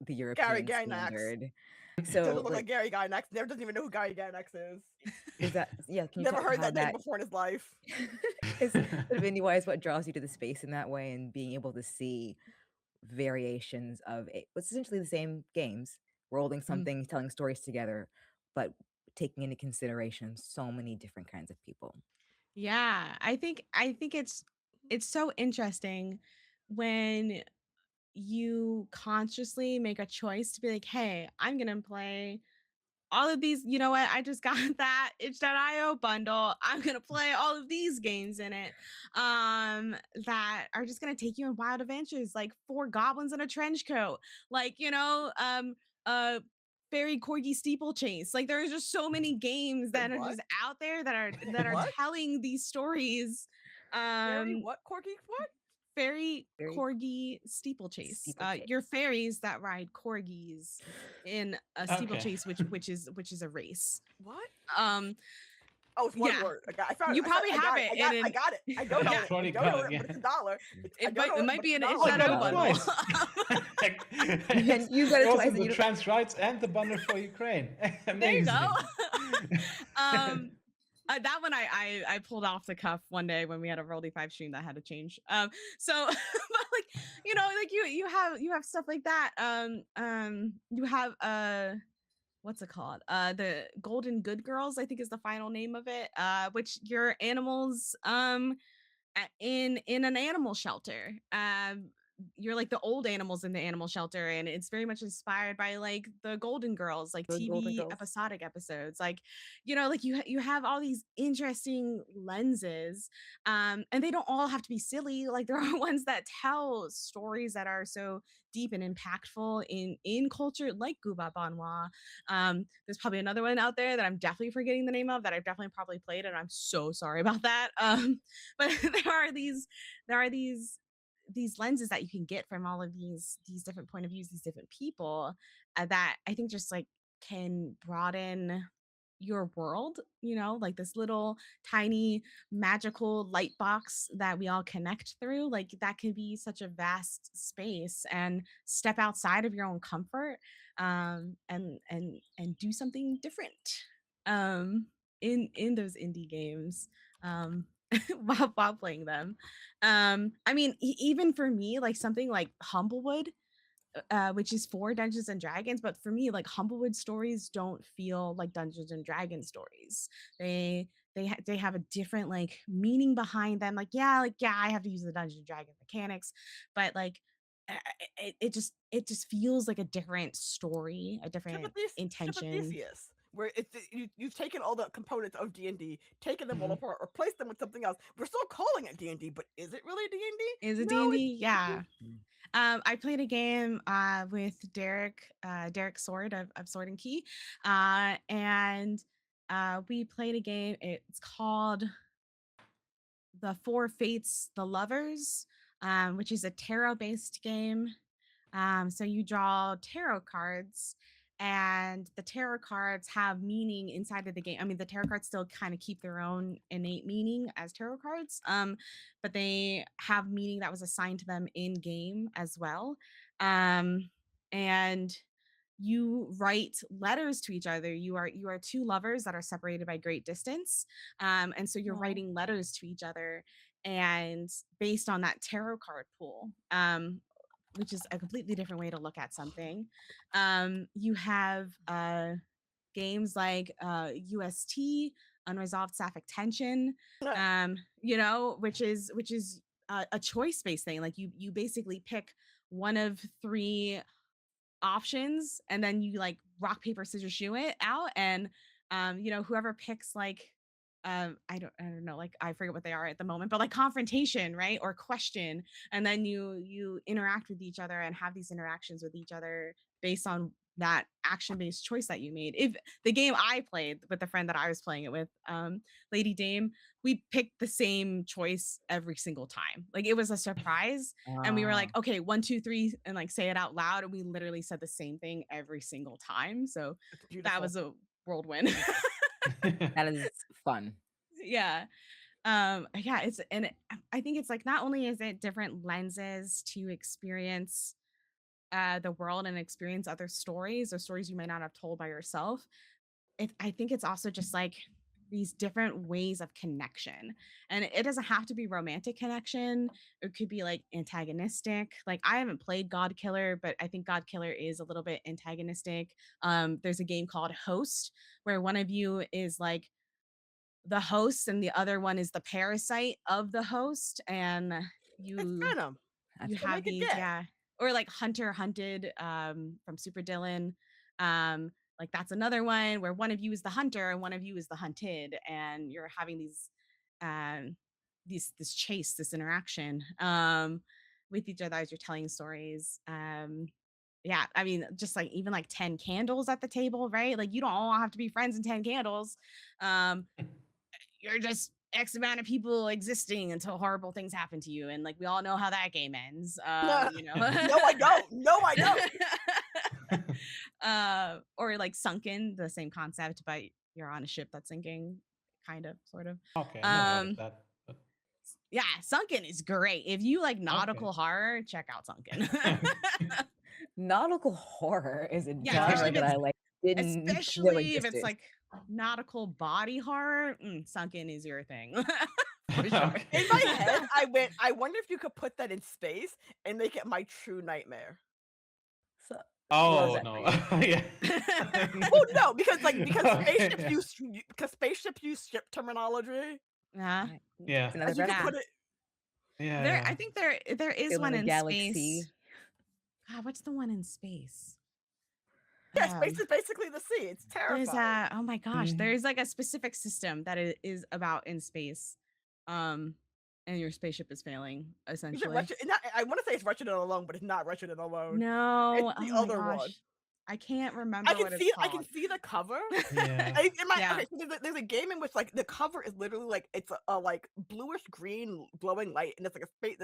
the European standard. So Doesn't look like like, Gary Guy Next. Never doesn't even know who Gary Guy Next is. is that yeah? Can you Never talk heard how that name that before in his life. is sort of indie wise? What draws you to the space in that way, and being able to see variations of what's essentially the same games, rolling Mhm. something, telling stories together, but taking into consideration so many different kinds of people. Yeah, I think it's so interesting when you consciously make a choice to be like, "Hey, I'm going to play all of these, you know what? I just got that itch.io bundle. I'm going to play all of these games in it that are just going to take you on wild adventures like four goblins in a trench coat. Like, uh fairy corgi steeplechase. Like there's just so many games Wait, that are what? just out there that are What? telling these stories. Gary, Um what? Corky? What? fairy Very corgi steeplechase. You're steeplechase. fairies that ride corgis in a Okay. steeplechase, which is a race. What? Um, Oh, it's one yeah, word. I found you it. I found probably I have got it. it, I and got I got it. I don't yeah, own it. I Probably don't own got, it, but yeah. it's $1. I it don't might own it it, might but be it's an Oh, I got shadow it bundle. twice. You got it Goes twice, in and the you don't. trans rights and the bundle for Ukraine. There you go. Amazing. um, that one I pulled off the cuff one day when we had a Roll D5 stream that had to change. So but like like you have stuff like that. You have what's it called? The Golden Good Girls, I think is the final name of it. Which your animals in an animal shelter. You're like the old animals in the animal shelter, and it's very much inspired by like the Golden Girls, like The Golden TV Girls. episodic episodes. Like, like you have all these interesting lenses, and they don't all have to be silly. Like there are ones that tell stories that are so deep and impactful in culture, like Guba Banwa. There's probably another one out there that I'm definitely forgetting the name of that I've definitely probably played, and I'm so sorry about that. But there are these lenses that you can get from all of these different point of views, these different people, that I think just like can broaden your world, like this little tiny magical light box that we all connect through. Like that could be such a vast space, and step outside of your own comfort, and do something different um in those indie games, um while playing them. I mean, even for me, like something like Humblewood, which is for Dungeons and Dragons, but for me, like Humblewood stories don't feel like Dungeons and Dragons stories. They have a different like meaning behind them. Like, I have to use the Dungeons and Dragons mechanics, but like it just feels like a different story, a different intention. Theseus, where you've taken all the components of D&D, taken them all Mhm. apart, replaced them with something else. We're still calling it D&D, but is it really D&D? Is it No, it's D&D? Yeah. I played a game with Derek Sword of Sword and Key, and we played a game. It's called The Four Fates, The Lovers, which is a tarot-based game. So you draw tarot cards, and the tarot cards have meaning inside of the game. I mean, the tarot cards still kind of keep their own innate meaning as tarot cards, but they have meaning that was assigned to them in game as well. And you write letters to each other. You are two lovers that are separated by great distance, and so you're Aw. writing letters to each other, and based on that tarot card pool, which is a completely different way to look at something. You have games like UST, Unresolved Sapphic Tension, which is a choice based thing. Like you basically pick one of three options, and then you like rock paper scissors shoe it out, and whoever picks like I don't know, like I forget what they are at the moment, but like confrontation, right, or question, and then you interact with each other and have these interactions with each other based on that action based choice that you made. If the game I played with the friend that I was playing it with, Lady Dame, we picked the same choice every single time. Like it was a surprise, and we were like, okay, 1 2 3, and like say it out loud, and we literally said the same thing every single time. So It's beautiful. that was a whirlwind. That is fun. Yeah. I think it's like not only is it different lenses to experience the world and experience other stories or stories you might not have told by yourself. I think it's also just like these different ways of connection. And it doesn't have to be romantic connection. It could be like antagonistic. Like I haven't played God Killer, but I think God Killer is a little bit antagonistic. There's a game called Host where one of you is like the host and the other one is the parasite of the host. And It's you venom. you So have make it these, gay. yeah. Or like Hunter Hunted from Super Dylan. Like that's another one where one of you is the hunter and one of you is the hunted, and you're having this chase, this interaction with each other as you're telling stories. Yeah, I mean, just like even like 10 candles at the table, right? Like you don't all have to be friends in 10 candles. You're just X amount of people existing until horrible things happen to you. And like we all know how that game ends. You know. No, I don't. No, I don't. Or like Sunken, the same concept, but you're on a ship that's sinking, kind of, sort of. Okay, I never heard of that. But... Yeah, Sunken is great. If you like nautical horror, check out Sunken. Nautical horror is a Yeah, genre especially that I like. Didn't know especially if it's existed. like nautical body horror. Sunken is your thing. For sure. Okay. In my head, I wonder if you could put that in space and make it my true nightmare. So, Oh that no! for Yeah. Well, no, because Okay, spaceships use ship terminology. Yeah. Yeah. It's another And you can Yeah. put it. Yeah. There, yeah. I think there is Still one in the in galaxy. space. God, what's the one in space? Yeah, space is basically the sea. It's There's terrifying. oh my gosh, Mhm. there's like a specific system that it is about in space. And your spaceship is failing, Is it essentially. Wretched? I want to say it's Wretched and Alone, but it's not Wretched and Alone. No, It's the oh my other gosh. one. I can't remember what it's I called. can see the cover. Yeah. Yeah. Okay, so there's a game in which like the cover is literally like it's a like bluish green glowing light, and it's like a space.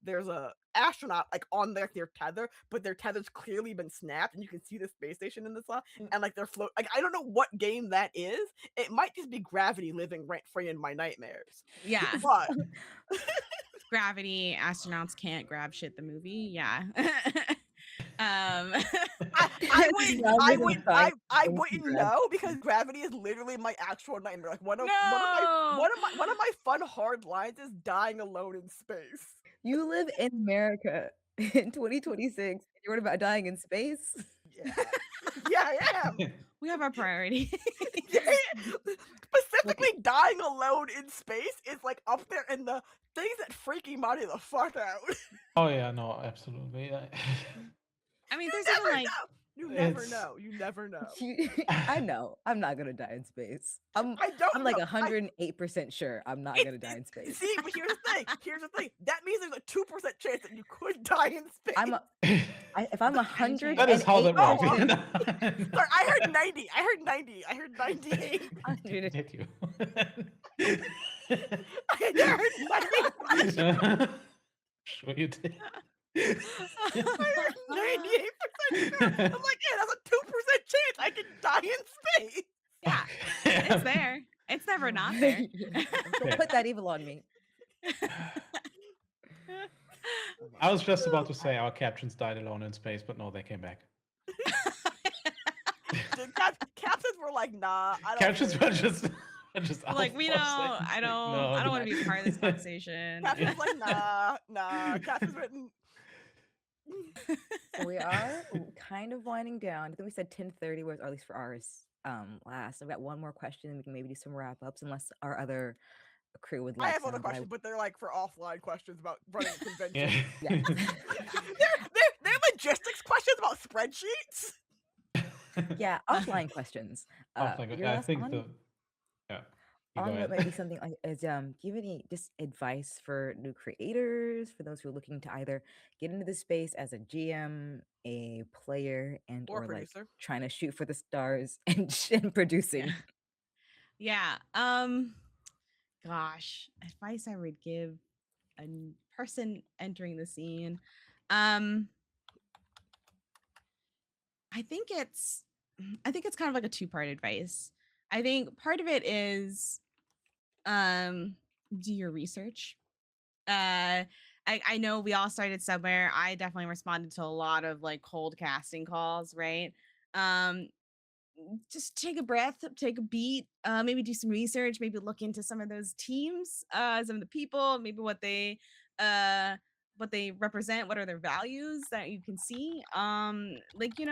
There's a astronaut like on their tether, but their tether's clearly been snapped, and you can see the space station in the sun, and like they're float. Like I don't know what game that is. It might just be Gravity living rent free in my nightmares. Yeah. But Gravity, astronauts can't grab shit, the movie. Yeah. I Thank wouldn't you, know because Gravity is literally my actual nightmare. Like one of No! my fun hard lines is dying alone in space. You live in America in 2026. You're worried about dying in space? Yeah, yeah, I am. We have our priority. Specifically, dying alone in space is like up there in the things that freak Imani the fuck out. Oh yeah, no, absolutely. I mean, there's never even like know. You never It's- know. You never know. I know. I'm not gonna die in space. I'm I don't. I'm like know. 108% sure I'm not gonna die in space. See, but here's the thing. Here's the thing. That means there's a 2% chance that you could die in space. If I'm 100, That is how that works. Sorry, I heard 90. I heard 90. I heard 98. Hit you. I heard 90. Sure you did. I heard 98%. I'm like, yeah, that's a 2% chance I can die in space. yeah, it's there. It's never not there. Don't put that evil on me. I was just about to say our captains died alone in space, but no, they came back. Captains were like, nah. I don't Captains were just Like we don't. outposts. I don't. No, I don't want they- to be a part of this conversation. Captains like, nah. Captains written. So we are kind of winding down. I think we said 10:30 was, or at least for ours, last. I've got one more question, and we can maybe do some wrap ups, unless our other crew would like. I have other some, but questions, but they're like for offline questions about running a convention. Yeah. They're logistics questions about spreadsheets. yeah, offline questions. Offline, your I last think on- the yeah. You go on what ahead. might be something like is do you have any just advice for new creators, for those who are looking to either get into the space as a GM, a player, and Or or like producer. trying to shoot for the stars and producing? Yeah. Gosh, advice I would give a person entering the scene. I think it's kind of like a two-part advice. I think part of it is do your research. I know we all started somewhere. I definitely responded to a lot of like cold casting calls, right? Um, just take a breath, take a beat, maybe do some research, maybe look into some of those teams, some of the people, maybe what they represent, what are their values that you can see. Like, we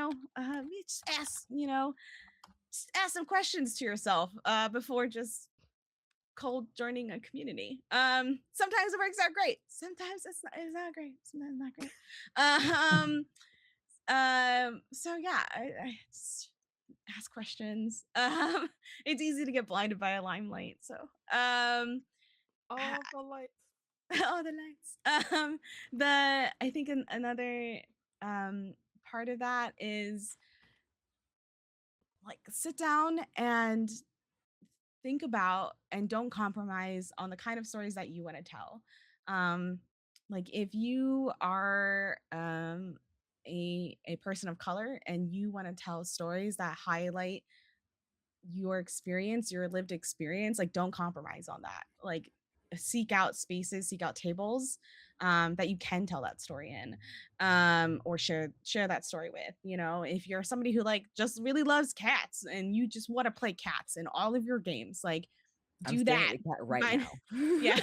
just ask, just ask some questions to yourself before just cold joining a community. Sometimes it works out great. Sometimes it's not great. Sometimes not great. So yeah, I just ask questions. It's easy to get blinded by a limelight. So All the lights. all the lights. The I think another part of that is like sit down and think about and don't compromise on the kind of stories that you want to tell. Like if you are a person of color and you want to tell stories that highlight your experience, your lived experience, like don't compromise on that. Like seek out spaces, seek out tables that you can tell that story in, or share that story with. If you're somebody who like just really loves cats and you just want to play cats in all of your games, like I'm do staring that. at your cat right Find, now. yeah,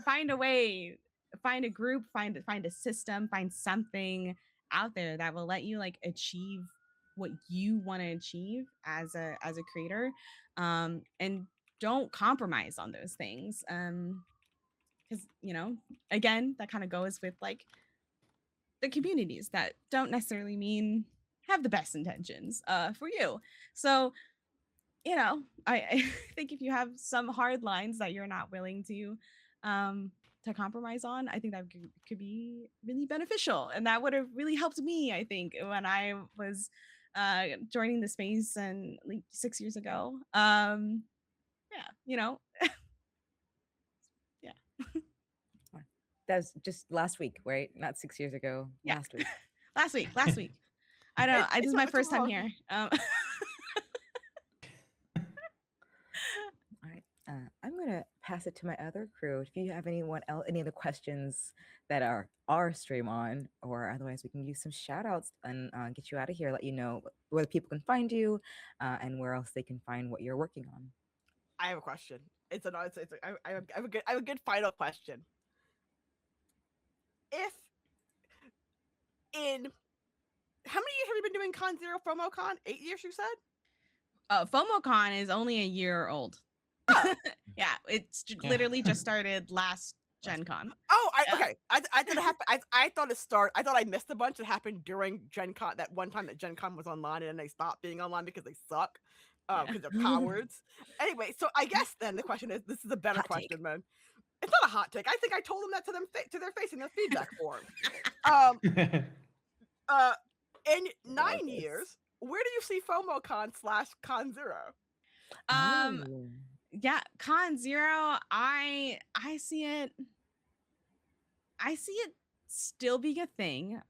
find a way, find a group, find a system, find something out there that will let you like achieve what you want to achieve as a creator, and don't compromise on those things, because again that kind of goes with like the communities that don't necessarily mean have the best intentions for you. So I think if you have some hard lines that you're not willing to compromise on, I think that could be really beneficial, and that would have really helped me. I think when I was joining the space and like 6 years ago. Yeah, yeah, That was just last week, right? Not 6 years ago. yeah. Last week. Last week. I don't know. This is my first time wrong. here. All right. I'm gonna pass it to my other crew. If you have any other questions that are our stream on, or otherwise we can use some shout outs and get you out of here, let you know where the people can find you, and where else they can find what you're working on. I have a question. I have a good final question. If in how many years have you been doing Con Zero FOMOCon? 8 years, you said? FOMOCon is only a year old. Oh. Yeah, it's literally just started last Gen Con. Oh, okay. I didn't happen. I thought it started. I thought I missed a bunch that happened during Gen Con. That one time that Gen Con was online and then they stopped being online because they suck. Because they're cowards. Anyway, so I guess then the question is, this is a better Hot take. question, man. It's not a hot take. I think I told them that to their face in the feedback form. In 9 years, where do you see FOMOCon / Con Zero? Oh. Yeah, Con Zero, I see it still being a thing.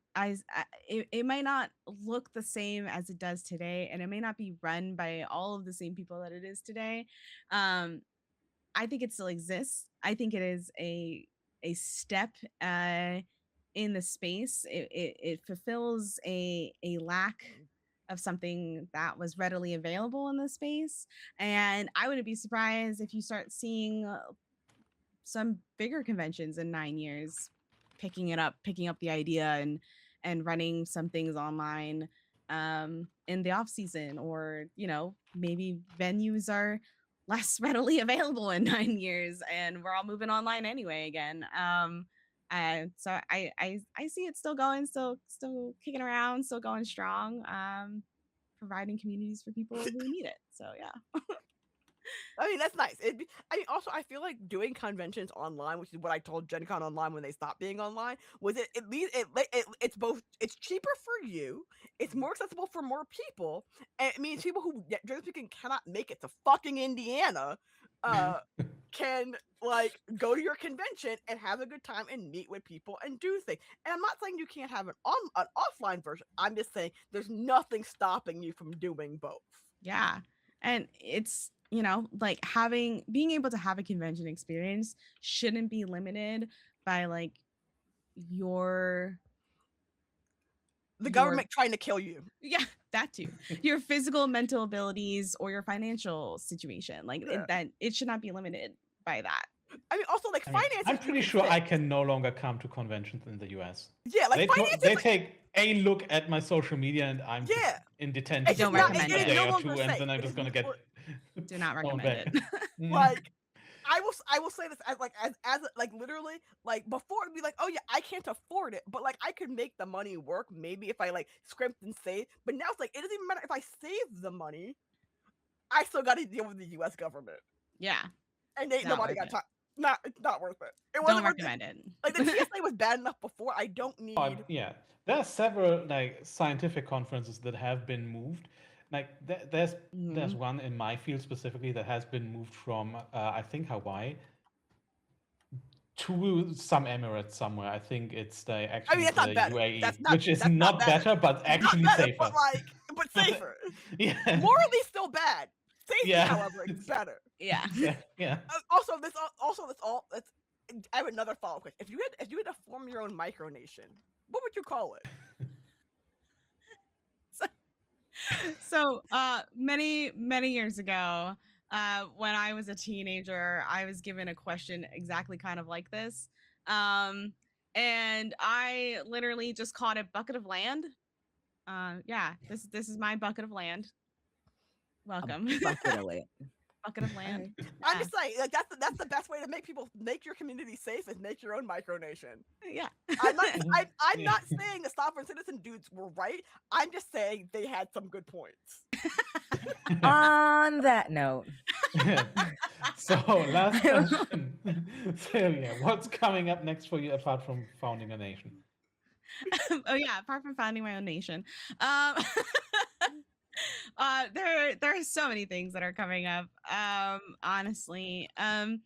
It might not look the same as it does today, and it may not be run by all of the same people that it is today. I think it still exists. I think it is a step in the space. It fulfills a lack of something that was readily available in the space, and I wouldn't be surprised if you start seeing some bigger conventions in 9 years picking up the idea and running some things online in the off season, or maybe venues are less readily available in 9 years and we're all moving online anyway again. So I see it still going, still kicking around, still going strong, providing communities for people who need it. So yeah. I mean, that's nice. Also, I feel like doing conventions online, which is what I told Gen Con online when they stopped being online, was at least it's both, it's cheaper for you, it's more accessible for more people, and it means people who generally speaking cannot make it to fucking Indiana can like go to your convention and have a good time and meet with people and do things. And I'm not saying you can't have an offline version. I'm just saying there's nothing stopping you from doing both. Yeah. And it's, like being able to have a convention experience shouldn't be limited by like your The government trying to kill you. yeah, that too. Your physical, mental abilities, or your financial situation. Like that, it should not be limited by that. I mean, also like finances. I'm pretty sure I can no longer come to conventions in the US. Yeah, like finances. They take a look at my social media, and I'm just in detention don't for recommend a it. day or two, and then I'm just gonna get. Do not recommend it. Like, I will say this as like literally like before it'd be like, oh yeah, I can't afford it, but like I could make the money work maybe if I like script and save. But now it's like it doesn't even matter if I save the money, I still got to deal with the U.S. government. Yeah, and nobody got time. It's not worth it. It wasn't recommend it. Like the TSA was bad enough before. I don't need. Yeah, there are several like scientific conferences that have been moved. Like there's one in my field specifically that has been moved from I think Hawaii to some Emirates somewhere. I think it's the UAE, which is not better, but actually safer. But safer. Yeah. Morally still bad. Safety, however, is better. Yeah. Yeah. Also, I have another follow-up question. If you had to form your own micronation, what would you call it? So many years ago, when I was a teenager, I was given a question exactly kind of like this, and I literally just called it bucket of land. Yeah, this is my bucket of land. Welcome. Bucket of land. Bucket of land. I'm just saying, like that's the best way to make your community safe is make your own micronation. Yeah. I'm not saying the sovereign citizen dudes were right. I'm just saying they had some good points. On that note. So last question. Sylvia, what's coming up next for you apart from founding a nation? Oh yeah, apart from founding my own nation. There are so many things that are coming up. Honestly, I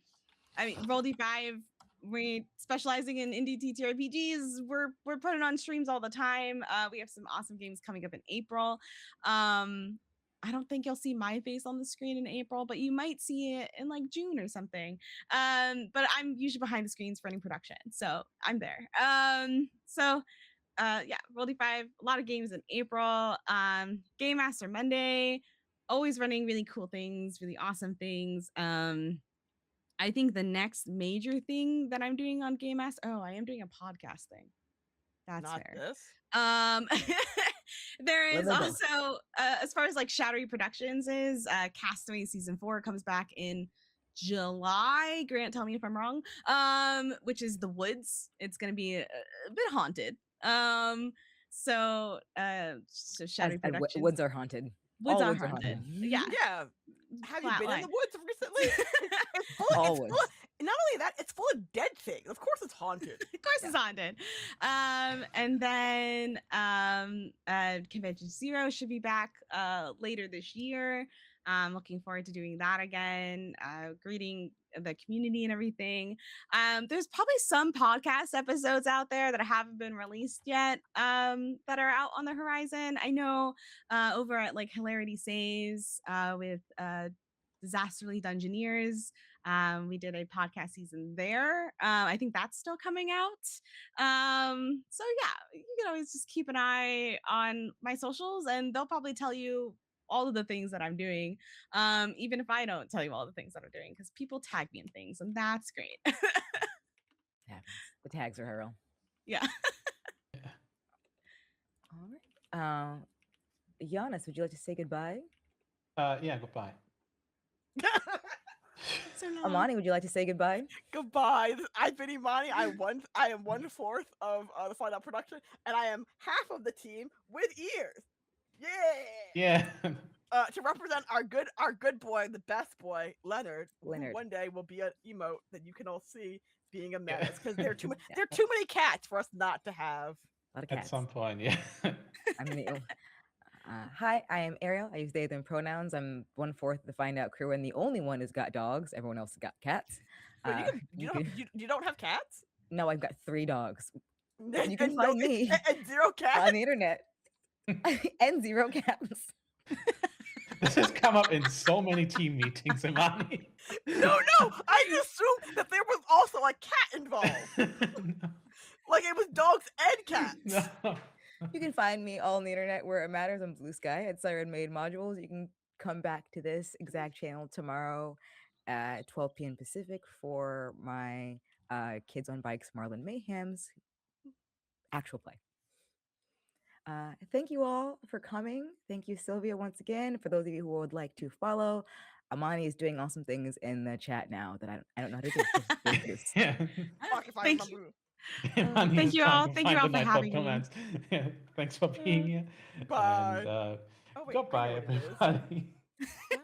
mean, Roll D5, we're specializing in indie TTRPGs. We're putting on streams all the time. We have some awesome games coming up in April. I don't think you'll see my face on the screen in April, but you might see it in like June or something. But I'm usually behind the scenes running production, so I'm there. Yeah, Roll D5, a lot of games in April. Game Master Monday, always running really cool things, really awesome things. I think the next major thing that I'm doing on Game Master, I am doing a podcast thing. That's not fair. This. There is also, as far as like Shadowy Productions is, Castaway Season 4 comes back in July. Grant, tell me if I'm wrong. Which is The Woods. It's going to be a bit haunted. So Shadowy Productions. Woods are haunted. Woods are haunted. Yeah. Yeah. Have you been in the woods recently? Not only that, it's full of dead things. Of course it's haunted. Of course it's haunted. And then Convention Zero should be back later this year. I'm looking forward to doing that again, greeting the community and everything. There's probably some podcast episodes out there that haven't been released yet that are out on the horizon. I know over at like Hilarity Saves with Disasterly Dungeoneers, we did a podcast season there. I think that's still coming out. So yeah, you can always just keep an eye on my socials and they'll probably tell you all of the things that I'm doing, even if I don't tell you all the things that I'm doing, because people tag me in things, and that's great. The tags are Ariel. Yeah. All right. Janis, would you like to say goodbye? Yeah, goodbye. So Imani, would you like to say goodbye? Goodbye. I've been Imani. I am 1/4 of the Find Out production, and I am half of the team with ears. Yeah. To represent our good boy, the best boy, Leonard. Who one day will be an emote that you can all see being a menace because there are too many cats for us not to have. A lot of cats. At some point, yeah. Hi, I am Ariel. I use they, them pronouns. I'm 1/4 of the Find Out crew, and the only one who's got dogs. Everyone else has got cats. You don't have cats? No, I've got 3 dogs. You can find me and 0 cats on the internet. And 0 cats. This has come up in so many team meetings, Imani. No, I assumed that there was also a cat involved. Like it was dogs and cats. No. You can find me all on the internet where it matters on Blue Sky at Siren Made Modules. You can come back to this exact channel tomorrow at 12 p.m. Pacific for my Kids on Bikes Marlin Mayhem's actual play. Thank you all for coming. Thank you, Sylvia, once again. For those of you who would like to follow, Imani is doing awesome things in the chat now that I don't know how to do. Just produce. Yeah. Occupying my Thank you. room. Imani Thank is you trying all. to Thank you find all the for Nightbot having me. comments. Yeah, thanks for being here. Bye. And Oh wait, I goodbye, know what it is. everybody. What?